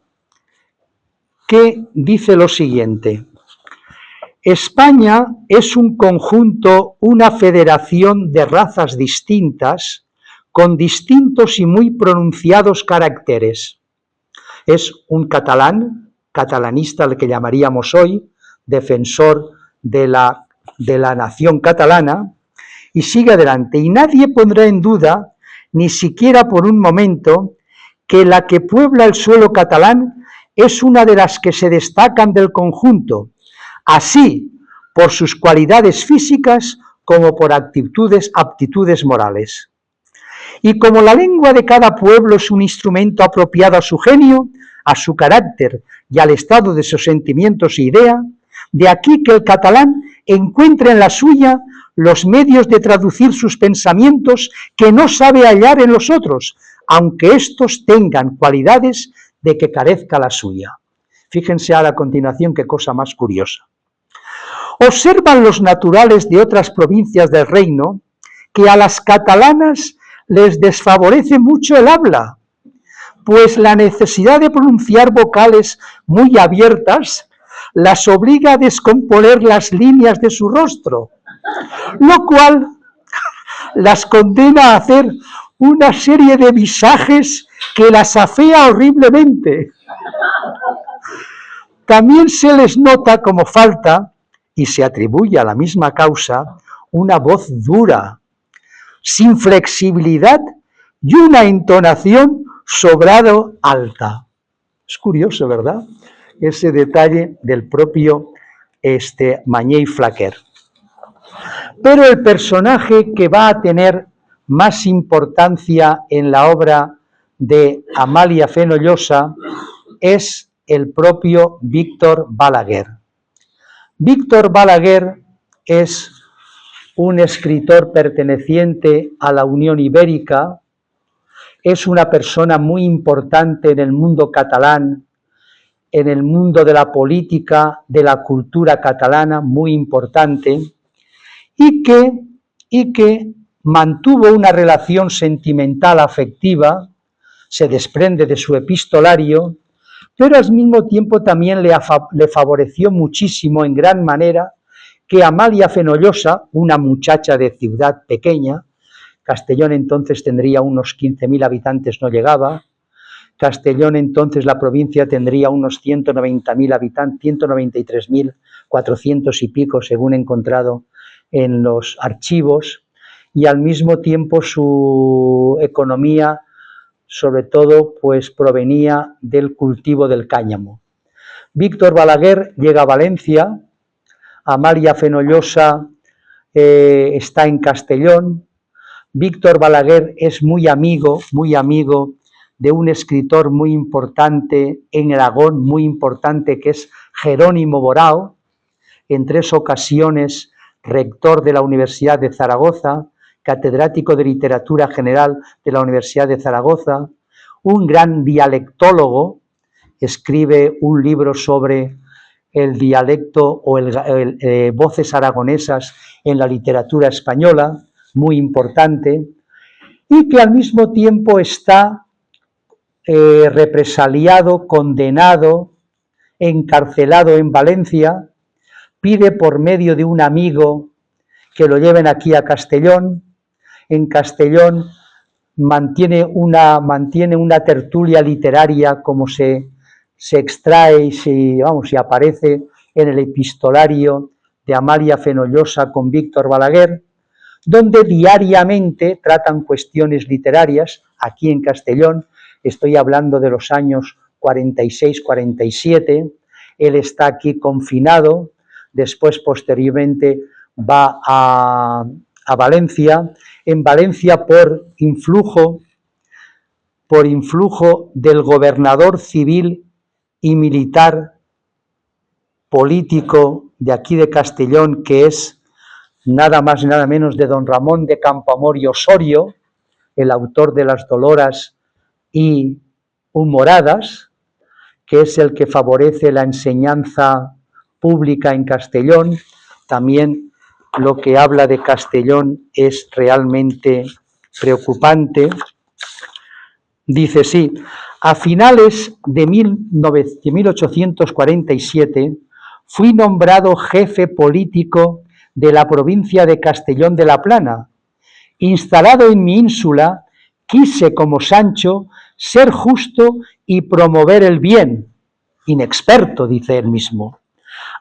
que dice lo siguiente: España es un conjunto, una federación de razas distintas con distintos y muy pronunciados caracteres. Es un catalanista al que llamaríamos hoy, defensor de la nación catalana, y sigue adelante. Y nadie pondrá en duda, ni siquiera por un momento, que la que puebla el suelo catalán es una de las que se destacan del conjunto, así por sus cualidades físicas como por aptitudes morales. Y como la lengua de cada pueblo es un instrumento apropiado a su genio, a su carácter y al estado de sus sentimientos e idea, de aquí que el catalán encuentre en la suya los medios de traducir sus pensamientos que no sabe hallar en los otros, aunque éstos tengan cualidades de que carezca la suya. Fíjense a la continuación qué cosa más curiosa. Observan los naturales de otras provincias del reino que a las catalanas les desfavorece mucho el habla, pues la necesidad de pronunciar vocales muy abiertas las obliga a descomponer las líneas de su rostro, lo cual las condena a hacer una serie de visajes que las afea horriblemente. También se les nota como falta, y se atribuye a la misma causa, una voz dura, sin flexibilidad y una entonación sobrado alta. Es curioso, ¿verdad? Ese detalle del propio Mañé y Flaquer. Pero el personaje que va a tener más importancia en la obra de Amalia Fenollosa es el propio Víctor Balaguer. Víctor Balaguer es un escritor perteneciente a la Unión Ibérica, es una persona muy importante en el mundo catalán, en el mundo de la política, de la cultura catalana, muy importante, y que mantuvo una relación sentimental afectiva, se desprende de su epistolario, pero al mismo tiempo también le favoreció muchísimo en gran manera que Amalia Fenollosa, una muchacha de ciudad pequeña, Castellón entonces tendría unos 15.000 habitantes, no llegaba, Castellón entonces la provincia tendría unos 190.000 habitantes, 193.400 y pico según he encontrado en los archivos, y al mismo tiempo su economía sobre todo pues provenía del cultivo del cáñamo. Víctor Balaguer llega a Valencia, Amalia Fenollosa está en Castellón. Víctor Balaguer es muy amigo de un escritor muy importante en Aragón, muy importante, que es Jerónimo Borao, en 3 ocasiones rector de la Universidad de Zaragoza, catedrático de Literatura General de la Universidad de Zaragoza, un gran dialectólogo escribe un libro sobre el dialecto o voces aragonesas en la literatura española, muy importante, y que al mismo tiempo está represaliado, condenado, encarcelado en Valencia, pide por medio de un amigo que lo lleven aquí a Castellón. En Castellón mantiene una tertulia literaria como se extrae y se aparece en el epistolario de Amalia Fenollosa con Víctor Balaguer, donde diariamente tratan cuestiones literarias. Aquí en Castellón, estoy hablando de los años 46-47, él está aquí confinado, después posteriormente va a Valencia. En Valencia, por influjo del gobernador civil y militar político de aquí de Castellón, que es nada más y nada menos de don Ramón de Campoamor y Osorio, el autor de Las Doloras y Humoradas, que es el que favorece la enseñanza pública en Castellón. También lo que habla de Castellón es realmente preocupante. Dice, sí, a finales de 1847 fui nombrado jefe político de la provincia de Castellón de la Plana. Instalado en mi ínsula, quise, como Sancho, ser justo y promover el bien. Inexperto, dice él mismo.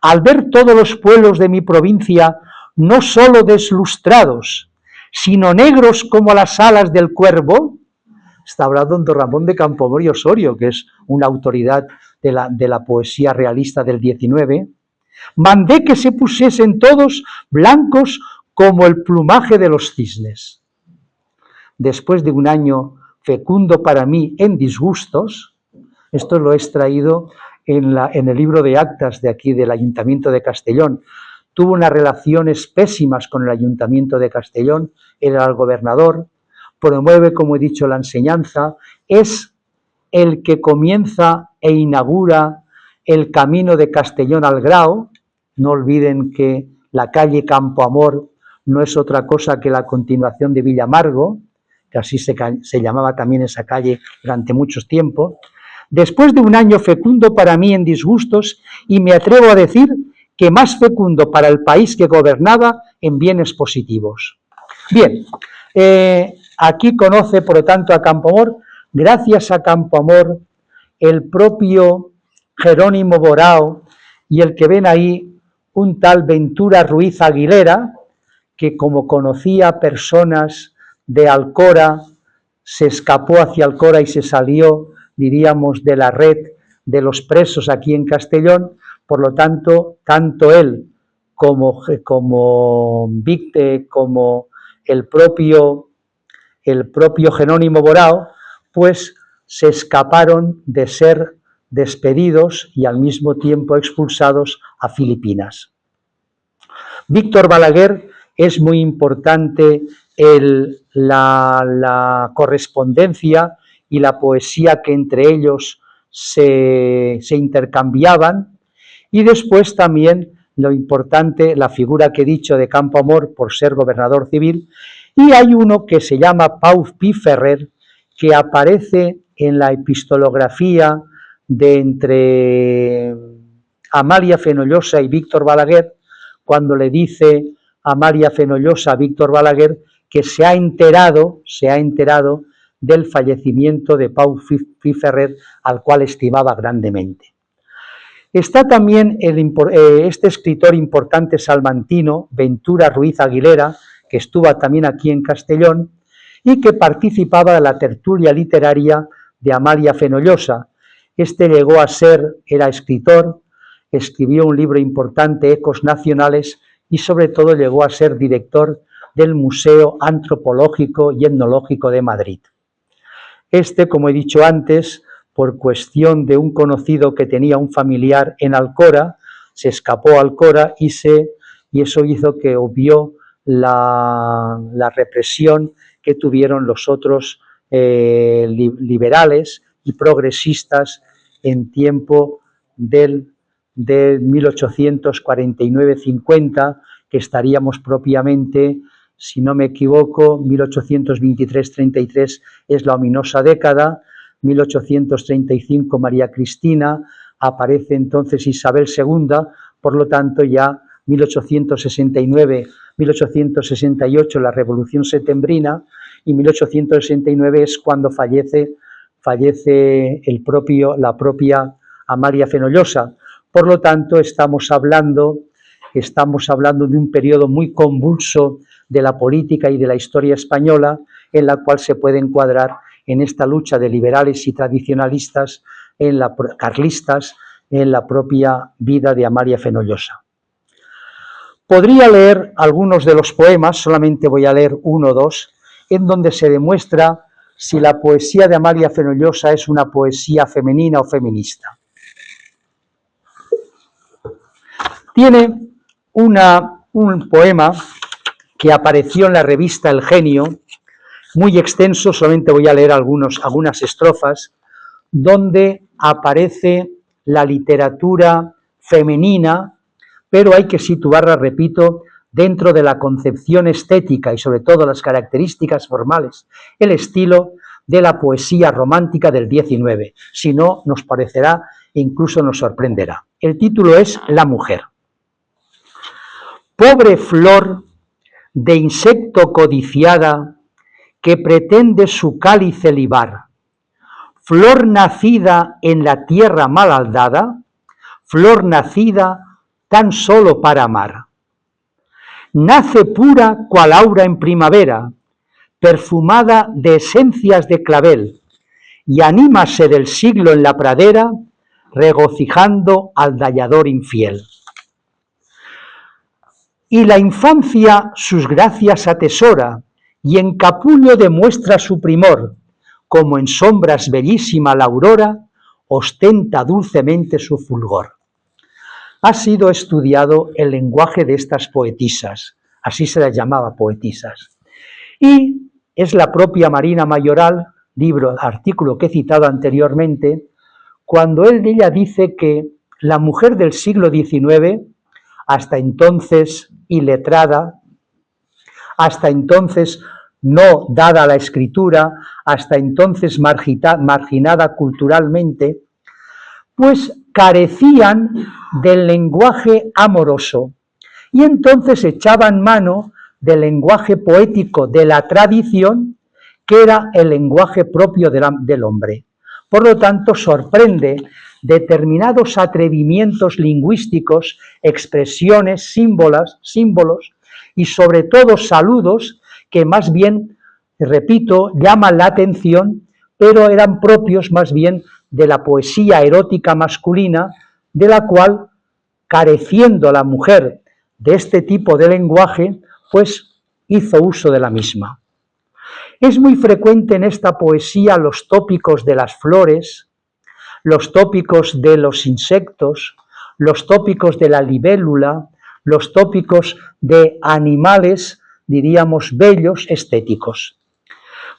Al ver todos los pueblos de mi provincia no solo deslustrados, sino negros como las alas del cuervo, está hablando don Ramón de Campoamor y Osorio, que es una autoridad de la poesía realista del 19, mandé que se pusiesen todos blancos como el plumaje de los cisnes. Después de un año fecundo para mí en disgustos, esto lo he extraído en el libro de actas de aquí del Ayuntamiento de Castellón, tuvo unas relaciones pésimas con el Ayuntamiento de Castellón, era el gobernador, promueve, como he dicho, la enseñanza, es el que comienza e inaugura el camino de Castellón al Grao. No olviden que la calle Campoamor no es otra cosa que la continuación de Villamargo, que así se llamaba también esa calle durante muchos tiempos. Después de un año fecundo para mí en disgustos, y me atrevo a decir que más fecundo para el país que gobernaba en bienes positivos. Bien, aquí conoce, por lo tanto, a Campoamor. Gracias a Campoamor, el propio Jerónimo Borao y el que ven ahí, un tal Ventura Ruiz Aguilera, que como conocía personas de Alcora, se escapó hacia Alcora y se salió, diríamos, de la red de los presos aquí en Castellón. Por lo tanto, tanto él como el propio Jerónimo Borao, pues se escaparon de ser despedidos y al mismo tiempo expulsados a Filipinas. Víctor Balaguer, es muy importante la correspondencia y la poesía que entre ellos se intercambiaban, y después también lo importante, la figura que he dicho de Campoamor por ser gobernador civil. Y hay uno que se llama Pau Pi Ferrer, que aparece en la epistolografía de entre Amalia Fenollosa y Víctor Balaguer, cuando le dice Amalia Fenollosa a Víctor Balaguer que se ha enterado del fallecimiento de Pau Pi Ferrer, al cual estimaba grandemente. Está también este escritor importante salmantino, Ventura Ruiz Aguilera, que estuvo también aquí en Castellón y que participaba de la tertulia literaria de Amalia Fenollosa. Este llegó a ser, era escritor, escribió un libro importante, Ecos Nacionales, y sobre todo llegó a ser director del Museo Antropológico y Etnológico de Madrid. Este, como he dicho antes, por cuestión de un conocido que tenía un familiar en Alcora, se escapó a Alcora y eso hizo que obvió la represión que tuvieron los otros liberales y progresistas en tiempo de 1849-50, que estaríamos propiamente, si no me equivoco, 1823-33 es la ominosa década, 1835 María Cristina, aparece entonces Isabel II, por lo tanto ya 1869-1868 la Revolución Septembrina, y 1869 es cuando fallece la propia Amalia Fenollosa. Por lo tanto, estamos hablando de un periodo muy convulso de la política y de la historia española, en la cual se puede encuadrar en esta lucha de liberales y tradicionalistas, carlistas, en la propia vida de Amalia Fenollosa. Podría leer algunos de los poemas, solamente voy a leer uno o dos, en donde se demuestra si la poesía de Amalia Fenollosa es una poesía femenina o feminista. Tiene un poema que apareció en la revista El Genio, muy extenso, solamente voy a leer algunas estrofas, donde aparece la literatura femenina, pero hay que situarla, repito, dentro de la concepción estética y sobre todo las características formales, el estilo de la poesía romántica del XIX. Si no, nos parecerá e incluso nos sorprenderá. El título es La mujer. Pobre flor de insecto codiciada que pretende su cáliz libar, flor nacida en la tierra malhadada, flor nacida tan solo para amar. Nace pura cual aura en primavera, perfumada de esencias de clavel, y anímase del siglo en la pradera, regocijando al dallador infiel. Y la infancia sus gracias atesora, y en capullo demuestra su primor, como en sombras bellísima la aurora, ostenta dulcemente su fulgor. Ha sido estudiado el lenguaje de estas poetisas, así se las llamaba poetisas, y es la propia Marina Mayoral, artículo que he citado anteriormente, cuando ella dice que la mujer del siglo XIX, hasta entonces iletrada, hasta entonces no dada a la escritura, hasta entonces marginada culturalmente, pues carecían del lenguaje amoroso y entonces echaban mano del lenguaje poético de la tradición, que era el lenguaje propio del hombre. Por lo tanto, sorprende determinados atrevimientos lingüísticos, expresiones, símbolos y sobre todo saludos que más bien, repito, llaman la atención, pero eran propios más bien de la poesía erótica masculina, de la cual, careciendo la mujer de este tipo de lenguaje, pues hizo uso de la misma. Es muy frecuente en esta poesía los tópicos de las flores, los tópicos de los insectos, los tópicos de la libélula, los tópicos de animales, diríamos, bellos, estéticos.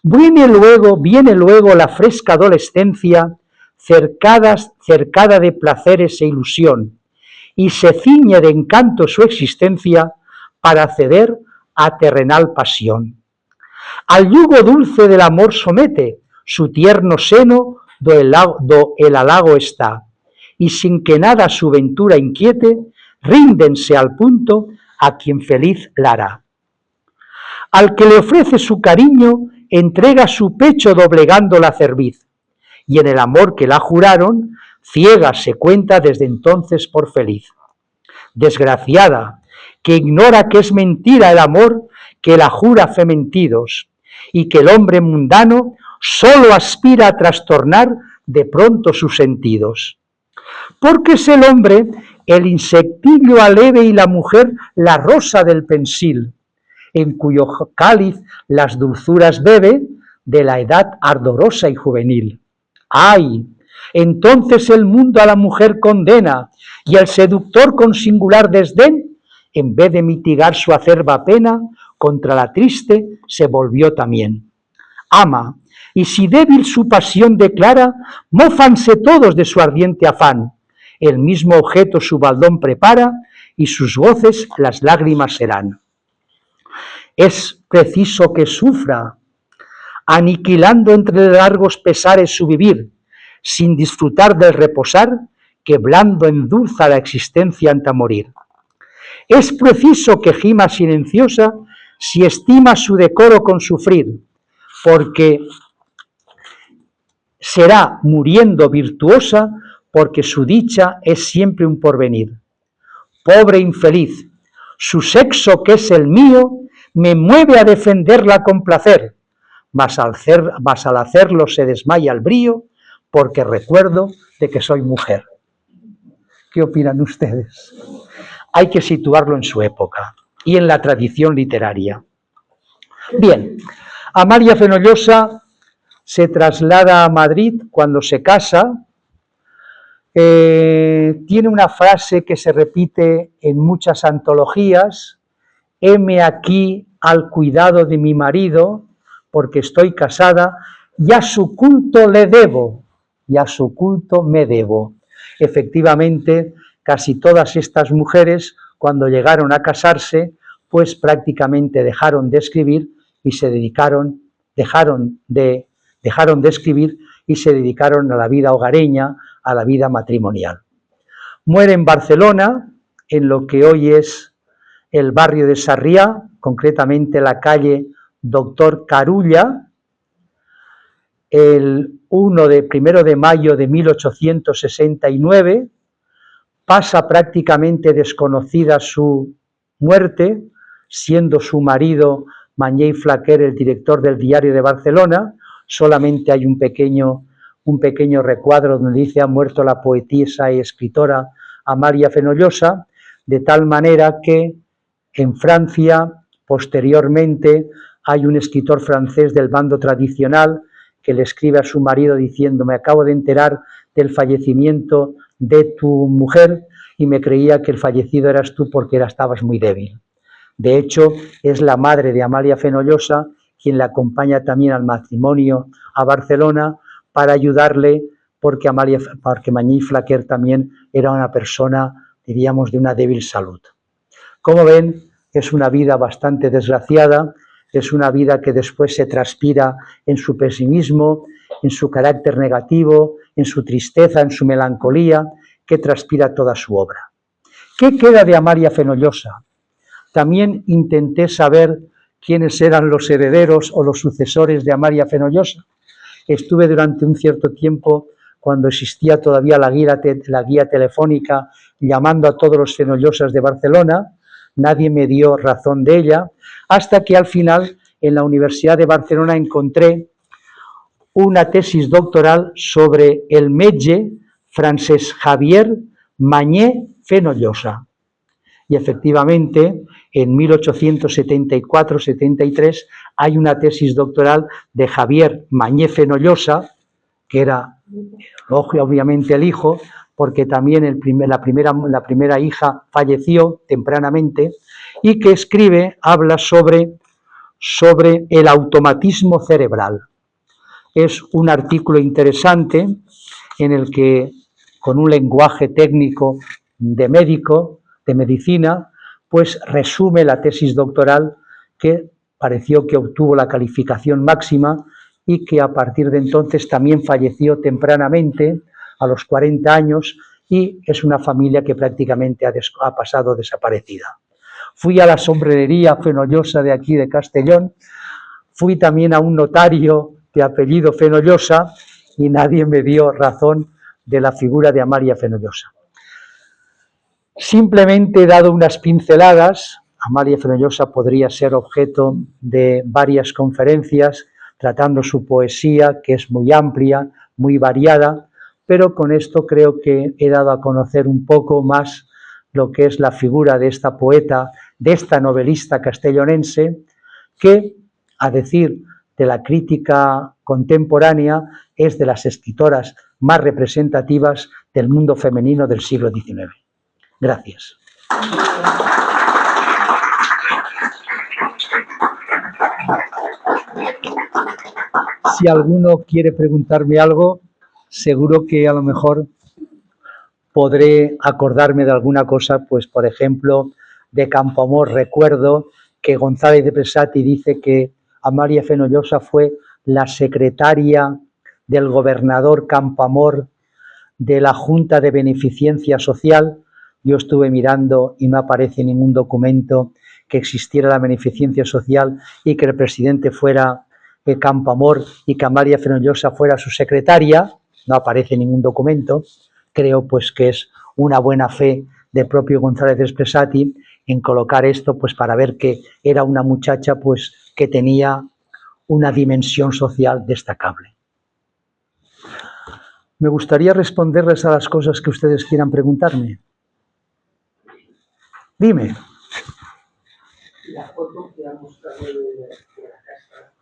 Viene luego la fresca adolescencia, cercada de placeres e ilusión, y se ciñe de encanto su existencia para ceder a terrenal pasión. Al yugo dulce del amor somete su tierno seno do el halago está, y sin que nada su ventura inquiete, ríndense al punto a quien feliz la hará. Al que le ofrece su cariño, entrega su pecho doblegando la cerviz, y en el amor que la juraron, ciega se cuenta desde entonces por feliz. Desgraciada, que ignora que es mentira el amor que la jura fe mentidos, y que el hombre mundano solo aspira a trastornar de pronto sus sentidos. Porque es el hombre el insectillo aleve y la mujer la rosa del pensil, en cuyo cáliz las dulzuras bebe de la edad ardorosa y juvenil. ¡Ay! Entonces el mundo a la mujer condena, y el seductor con singular desdén, en vez de mitigar su acerba pena, contra la triste se volvió también. Ama, y si débil su pasión declara, mófanse todos de su ardiente afán. El mismo objeto su baldón prepara, y sus voces las lágrimas serán. Es preciso que sufra, aniquilando entre largos pesares su vivir, sin disfrutar del reposar, que blando endulza la existencia ante morir. Es preciso que gima silenciosa, si estima su decoro con sufrir, porque será muriendo virtuosa, porque su dicha es siempre un porvenir. Pobre infeliz, su sexo que es el mío, me mueve a defenderla con placer, mas al hacerlo se desmaya el brío, porque recuerdo de que soy mujer. ¿Qué opinan ustedes? Hay que situarlo en su época y en la tradición literaria. Bien, Amalia Fenollosa se traslada a Madrid cuando se casa. Tiene una frase que se repite en muchas antologías: heme aquí al cuidado de mi marido, porque estoy casada, y a su culto le debo, y a su culto me debo. Efectivamente, casi todas estas mujeres, cuando llegaron a casarse, pues prácticamente dejaron de escribir y se dejaron de escribir y se dedicaron a la vida hogareña, a la vida matrimonial. Muere en Barcelona, en lo que hoy es el barrio de Sarriá, concretamente la calle Doctor Carulla, el 1 de mayo de 1869. Pasa prácticamente desconocida su muerte, siendo su marido Mañé Flaquer el director del Diario de Barcelona. Solamente hay un pequeño recuadro donde dice: ha muerto la poetisa y escritora Amalia Fenollosa, de tal manera que en Francia, posteriormente, hay un escritor francés del bando tradicional que le escribe a su marido diciendo: me acabo de enterar del fallecimiento de tu mujer y me creía que el fallecido eras tú porque estabas muy débil. De hecho, es la madre de Amalia Fenollosa quien le acompaña también al matrimonio a Barcelona para ayudarle, porque Mañé Flaquer también era una persona, diríamos, de una débil salud. Como ven, es una vida bastante desgraciada, es una vida que después se transpira en su pesimismo, en su carácter negativo, en su tristeza, en su melancolía, que transpira toda su obra. ¿Qué queda de Amalia Fenollosa? También intenté saber quiénes eran los herederos o los sucesores de Amalia Fenollosa. Estuve durante un cierto tiempo, cuando existía todavía la guía telefónica, llamando a todos los Fenollosas de Barcelona. Nadie me dio razón de ella, hasta que al final en la Universidad de Barcelona encontré una tesis doctoral sobre el metge Francesc Javier Mañé Fenollosa. Y efectivamente, en 1874-73 hay una tesis doctoral de Javier Mañé Fenollosa, que era obviamente el hijo, porque también la primera hija falleció tempranamente, y que habla sobre el automatismo cerebral. Es un artículo interesante en el que, con un lenguaje técnico de medicina, pues resume la tesis doctoral, que pareció que obtuvo la calificación máxima y que a partir de entonces también falleció tempranamente, a los 40 años, y es una familia que prácticamente ha pasado desaparecida. Fui a la sombrerería Fenollosa de aquí de Castellón, fui también a un notario de apellido Fenollosa y nadie me dio razón de la figura de Amalia Fenollosa. Simplemente he dado unas pinceladas. Amalia Fenollosa podría ser objeto de varias conferencias tratando su poesía, que es muy amplia, muy variada, pero con esto creo que he dado a conocer un poco más lo que es la figura de esta poeta, de esta novelista castellonense, que, a decir de la crítica contemporánea, es de las escritoras más representativas del mundo femenino del siglo XIX. Gracias. si alguno quiere preguntarme algo, seguro que a lo mejor podré acordarme de alguna cosa, pues por ejemplo, de Campoamor recuerdo que González de Presati dice que Amalia Fenollosa fue la secretaria del gobernador Campoamor de la Junta de Beneficencia Social. Yo estuve mirando y no aparece ningún documento que existiera la beneficencia social y que el presidente fuera Campoamor y que Amalia Fenollosa fuera su secretaria. No aparece ningún documento. Creo pues que es una buena fe del propio González de Presati en colocar esto pues para ver que era una muchacha pues que tenía una dimensión social destacable. Me gustaría responderles a las cosas que ustedes quieran preguntarme. Dime. La foto que ha mostrado de la casa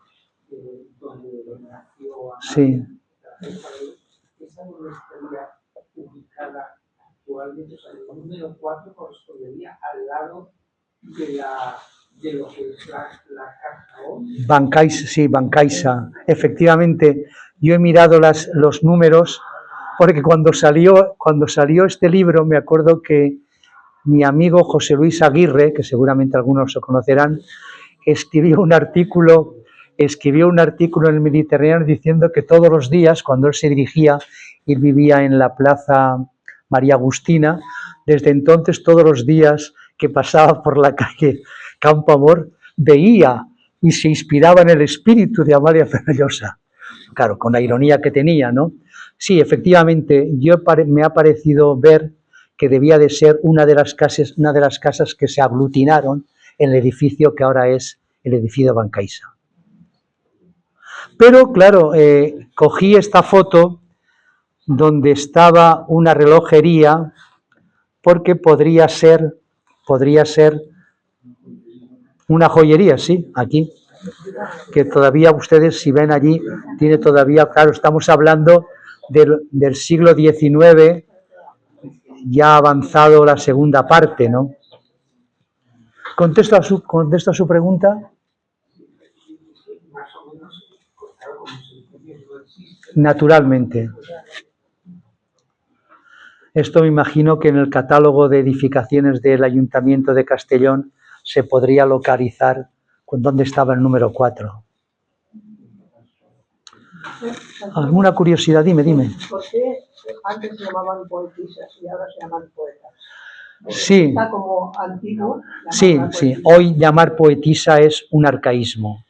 donde nació Sí. esa no estaría ubicada actualmente, o sea, el número 4 correspondería al lado de lo que es la casa hoy. Bancaisa, sí, Bancaisa. Efectivamente, yo he mirado los números porque cuando salió este libro me acuerdo que mi amigo José Luis Aguirre, que seguramente algunos lo conocerán, escribió un artículo en el Mediterráneo diciendo que todos los días, cuando él se dirigía, él vivía en la Plaza María Agustina, desde entonces todos los días que pasaba por la calle Campoamor, veía y se inspiraba en el espíritu de Amalia Fenollosa. Claro, con la ironía que tenía, ¿no? Sí, efectivamente, me ha parecido ver que debía de ser una de las casas que se aglutinaron en el edificio que ahora es el edificio Bancaisa. Pero, claro, cogí esta foto donde estaba una relojería porque podría ser una joyería, sí, aquí, que todavía ustedes, si ven allí, tiene todavía, claro, estamos hablando del siglo XIX, ya ha avanzado la segunda parte, ¿no? ¿Contesto a su pregunta? Naturalmente. Esto me imagino que en el catálogo de edificaciones del Ayuntamiento de Castellón se podría localizar dónde estaba el número 4. ¿Alguna curiosidad? Dime. ¿Por qué antes se llamaban poetisas y ahora se llaman poetas? Sí. Está como antiguo. Sí. Hoy llamar poetisa es un arcaísmo.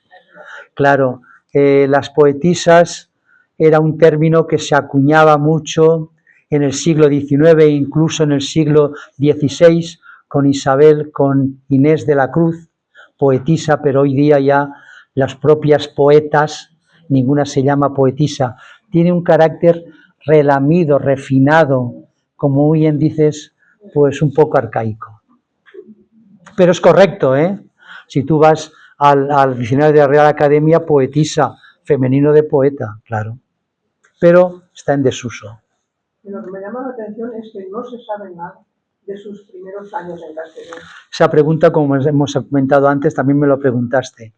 Claro, las poetisas era un término que se acuñaba mucho en el siglo XIX e incluso en el siglo XVI con Inés de la Cruz, poetisa, pero hoy día ya las propias poetas, ninguna se llama poetisa, tiene un carácter relamido, refinado, como bien dices, pues un poco arcaico. Pero es correcto, ¿eh? Si tú vas al diccionario de la Real Academia, poetisa, femenino de poeta, claro. Pero está en desuso. Lo que me llama la atención es que no se sabe nada de sus primeros años en Castellón. Esa pregunta, como hemos comentado antes, también me lo preguntaste.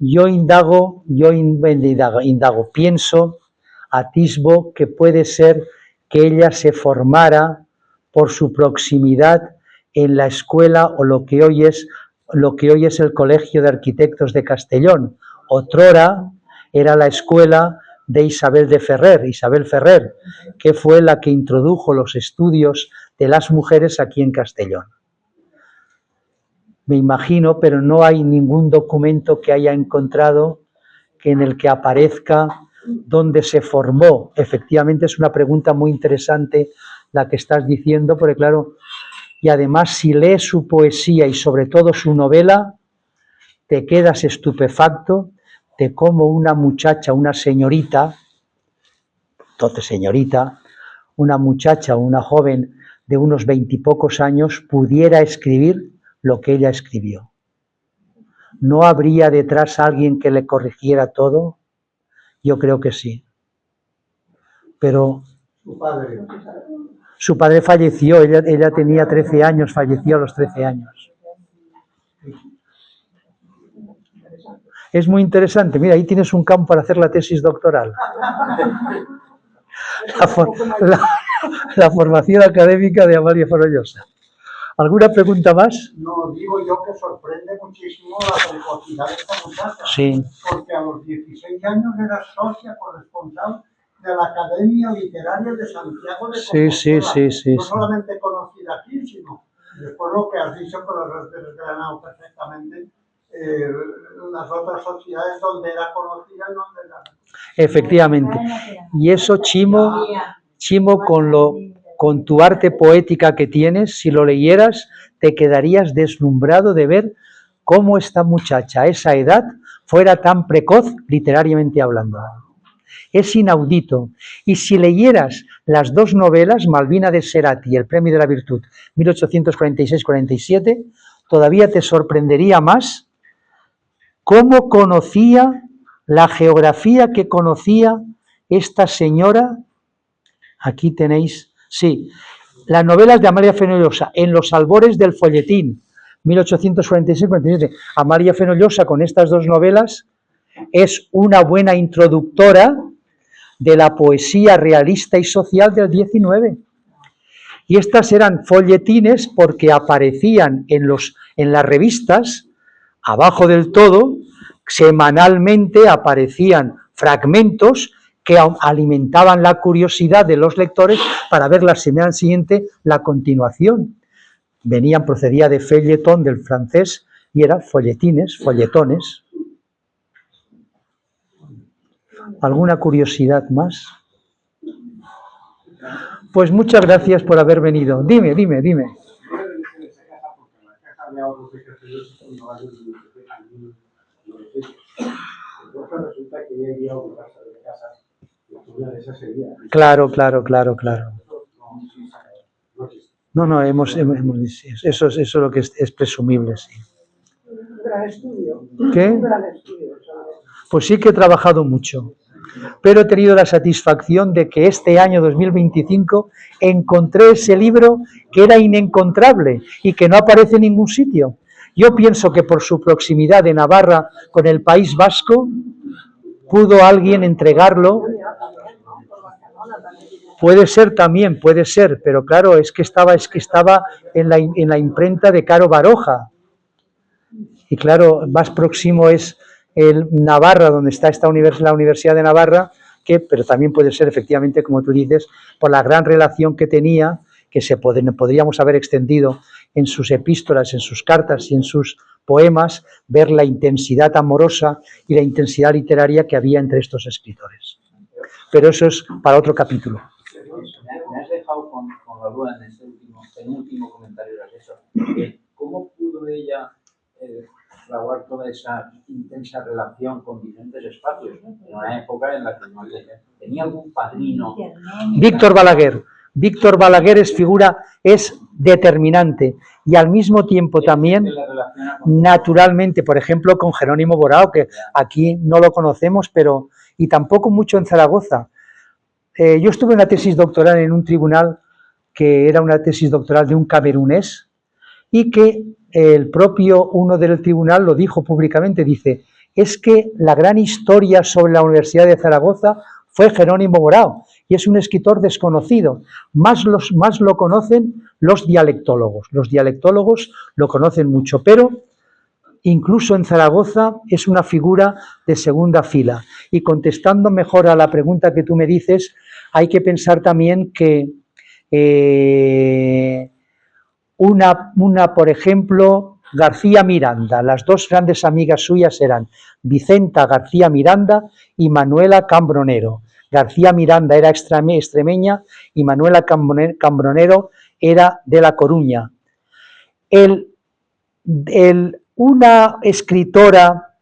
Yo indago, pienso, atisbo que puede ser que ella se formara por su proximidad en la escuela o lo que hoy es el Colegio de Arquitectos de Castellón. Otrora era la escuela de Isabel Ferrer, que fue la que introdujo los estudios de las mujeres aquí en Castellón. Me imagino, pero no hay ningún documento que haya encontrado en el que aparezca dónde se formó. Efectivamente es una pregunta muy interesante la que estás diciendo, porque claro, y además si lees su poesía y sobre todo su novela, te quedas estupefacto de cómo una muchacha, una señorita, una muchacha o una joven de unos 20 y pocos años pudiera escribir lo que ella escribió. ¿No habría detrás alguien que le corrigiera todo? Yo creo que sí. Pero su padre falleció, ella tenía 13 años, falleció a los 13 años. Es muy interesante. Mira, ahí tienes un campo para hacer la tesis doctoral. La formación académica de Amalia Fenollosa. ¿Alguna pregunta más? No, digo yo que sorprende muchísimo la precocidad de esta muchacha. Sí. Porque a los 16 años era socia corresponsal de la Academia Literaria de Santiago de Compostela. Sí. No solamente conocida aquí, sino después lo que has dicho, que lo has desgranado perfectamente, las otras sociedades donde era conocida y donde era... Efectivamente. Y eso, Chimo, con tu arte poética que tienes, si lo leyeras, te quedarías deslumbrado de ver cómo esta muchacha a esa edad fuera tan precoz, literariamente hablando. Es inaudito. Y si leyeras las dos novelas, Malvina de Cerati y El Premio de la Virtud, 1846-47, todavía te sorprendería más cómo conocía la geografía que conocía esta señora. Aquí tenéis, sí, las novelas de Amalia Fenollosa, En los albores del folletín, 1846-47. Amalia Fenollosa, con estas dos novelas, es una buena introductora de la poesía realista y social del 19. Y estas eran folletines porque aparecían en las revistas, abajo del todo, semanalmente aparecían fragmentos que alimentaban la curiosidad de los lectores para ver la semana siguiente la continuación. Procedía de feuilleton del francés y eran folletones. ¿Alguna curiosidad más? Pues muchas gracias por haber venido. Dime. Claro. No, eso es lo que es presumible, sí. Un gran estudio. ¿Qué? Un gran estudio. Pues sí que he trabajado mucho, pero he tenido la satisfacción de que este año 2025 encontré ese libro que era inencontrable y que no aparece en ningún sitio. Yo pienso que por su proximidad de Navarra con el País Vasco, pudo alguien entregarlo. Puede ser, pero claro, es que estaba en la imprenta de Caro Baroja. Y claro, más próximo es el Navarra, donde está la Universidad de Navarra, pero también puede ser, efectivamente, como tú dices, por la gran relación que tenía, que podríamos haber extendido en sus epístolas, en sus cartas y en sus poemas, ver la intensidad amorosa y la intensidad literaria que había entre estos escritores. Pero eso es para otro capítulo. Me has dejado con la duda en este último comentario de eso. ¿Cómo pudo ella fraguar toda esa intensa relación con diferentes espacios, ¿no? En una época en la que no tenía algún padrino? Víctor Balaguer es determinante y al mismo tiempo también, naturalmente, por ejemplo, con Jerónimo Borao, que aquí no lo conocemos, y tampoco mucho en Zaragoza. Yo estuve en una tesis doctoral en un tribunal que era una tesis doctoral de un camerunés y que el propio uno del tribunal lo dijo públicamente, dice, es que la gran historia sobre la Universidad de Zaragoza fue Jerónimo Borao y es un escritor desconocido, más lo conocen los dialectólogos lo conocen mucho, pero incluso en Zaragoza es una figura de segunda fila. Y contestando mejor a la pregunta que tú me dices, hay que pensar también que por ejemplo, García Miranda, las dos grandes amigas suyas eran Vicenta García Miranda y Manuela Cambronero. García Miranda era extremeña y Manuela Cambronero era de La Coruña. Una escritora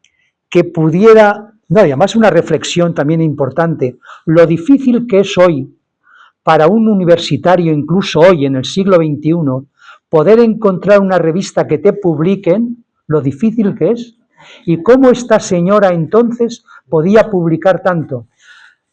que pudiera, y además una reflexión también importante, lo difícil que es hoy para un universitario, incluso hoy en el siglo XXI, poder encontrar una revista que te publiquen, lo difícil que es, y cómo esta señora entonces podía publicar tanto.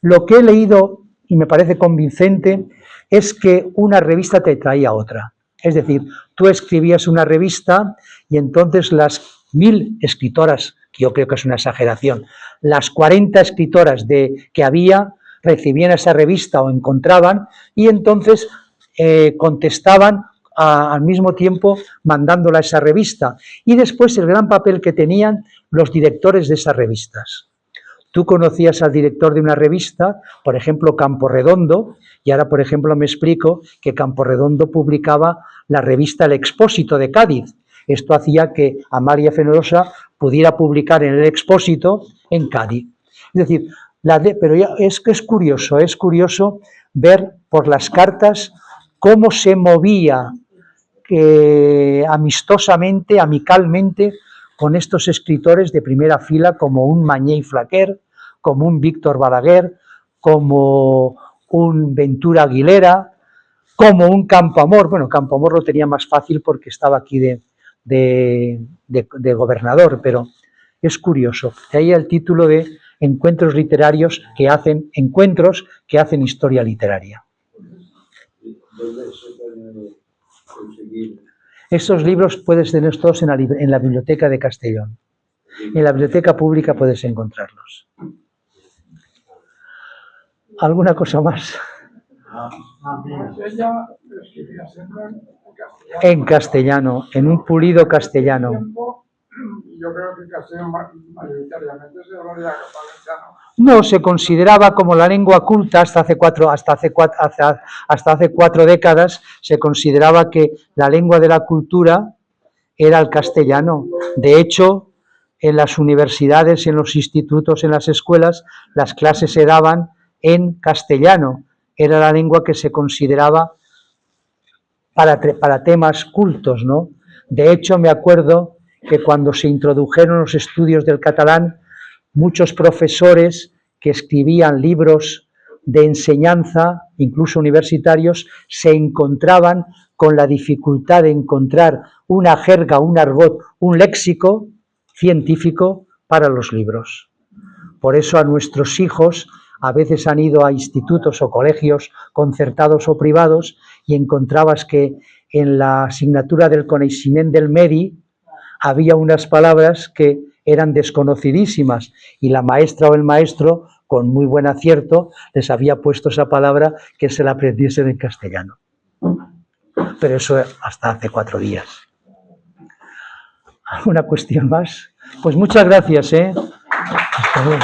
Lo que he leído, y me parece convincente, es que una revista te traía otra. Es decir, tú escribías una revista y entonces las 1000 escritoras que yo creo que es una exageración, las 40 escritoras que había recibían esa revista o encontraban y entonces contestaban al mismo tiempo mandándola a esa revista. Y después el gran papel que tenían los directores de esas revistas. Tú conocías al director de una revista, por ejemplo, Camporredondo, y ahora, por ejemplo, me explico que Camporredondo publicaba la revista El Expósito de Cádiz. Esto hacía que Amalia Fenollosa pudiera publicar en El Expósito en Cádiz. Es decir, pero ya es curioso ver por las cartas cómo se movía amistosamente, amicalmente, con estos escritores de primera fila como un Mañé y Flaquer, como un Víctor Balaguer, como un Ventura Aguilera, como un Campoamor. Bueno, Campoamor lo tenía más fácil porque estaba aquí de gobernador, pero es curioso. De ahí el título de encuentros literarios que hacen historia literaria. ¿Dónde se puede conseguir? Estos libros puedes tenerlos todos en la biblioteca de Castellón. En la biblioteca pública puedes encontrarlos. ¿Alguna cosa más? Ella escribía siempre En castellano, en un pulido castellano. Yo creo que Castellón mayoritariamente se hablaría valenciano. No, se consideraba como la lengua culta hasta hace cuatro décadas, se consideraba que la lengua de la cultura era el castellano. De hecho, en las universidades, en los institutos, en las escuelas, las clases se daban en castellano. Era la lengua que se consideraba para temas cultos, ¿no? De hecho, me acuerdo que cuando se introdujeron los estudios del catalán, muchos profesores que escribían libros de enseñanza, incluso universitarios, se encontraban con la dificultad de encontrar una jerga, un argot, un léxico científico para los libros. Por eso a nuestros hijos a veces han ido a institutos o colegios concertados o privados y encontrabas que en la asignatura del coneixement del medi había unas palabras que eran desconocidísimas y la maestra o el maestro, con muy buen acierto, les había puesto esa palabra que se la aprendiesen en castellano. Pero eso hasta hace 4 días. ¿Alguna cuestión más? Pues muchas gracias, ¿eh? Hasta luego.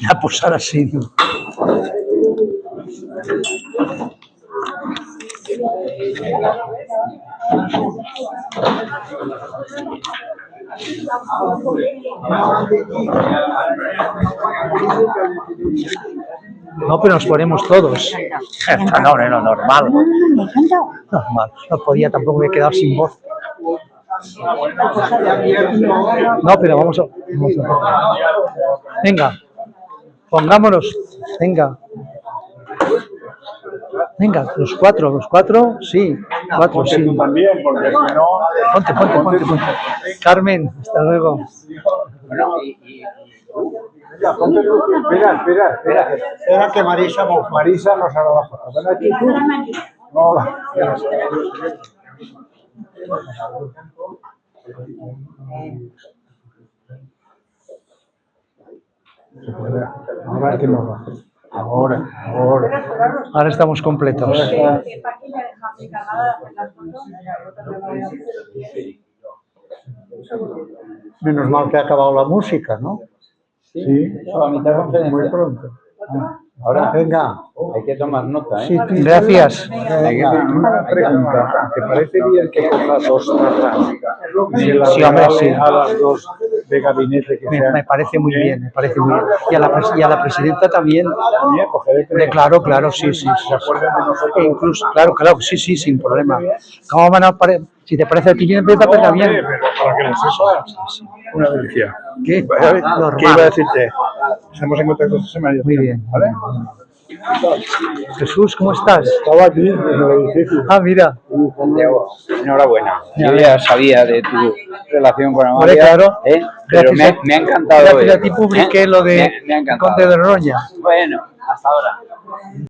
A posar así. No, pero nos ponemos todos. No, normal. Normal. No podía, tampoco me he quedado sin voz. No, pero vamos a... Venga, pongámonos. Venga. Venga, los cuatro, sí. 4, sí. Tú también, porque si no... Ponte. Carmen, hasta luego. Bueno, Mira, ponte tú. Espera. Espera que Marisa Nos hará la foto. Ven aquí tú. No, ahora que no va. Ahora. Ahora estamos completos. Menos mal que ha acabado la música, ¿no? Sí, a mitad de conferencia. muy pronto. Ahora Venga. hay que tomar nota, ¿eh? Sí, Gracias. Una pregunta. ¿Te parece bien que cojas 2 tazas? Sí, hombre, sí. A las 2 de gabinete que sean. Me parece muy bien, Y a la presidenta también. También cogeré 3. Claro, sí. ¿Se acuerdan de nosotros? E incluso, claro, sí, sin problema. ¿Cómo van a si te parece a ti bien, empieza a bien? Pero para que lo sepas, una delicia. ¿Qué? ¿Qué iba a decirte? Estamos en contacto esta semana. Muy bien. ¿Vale? Jesús, ¿cómo estás? Estaba aquí en el edificio. Ah, mira. Santiago, enhorabuena. Yo ya sabía de tu relación con Hombre, Amalia, claro. pero Gracias me ha encantado. Gracias a ti publiqué lo de me ha encantado. Conde de Noroña. Bueno, hasta ahora.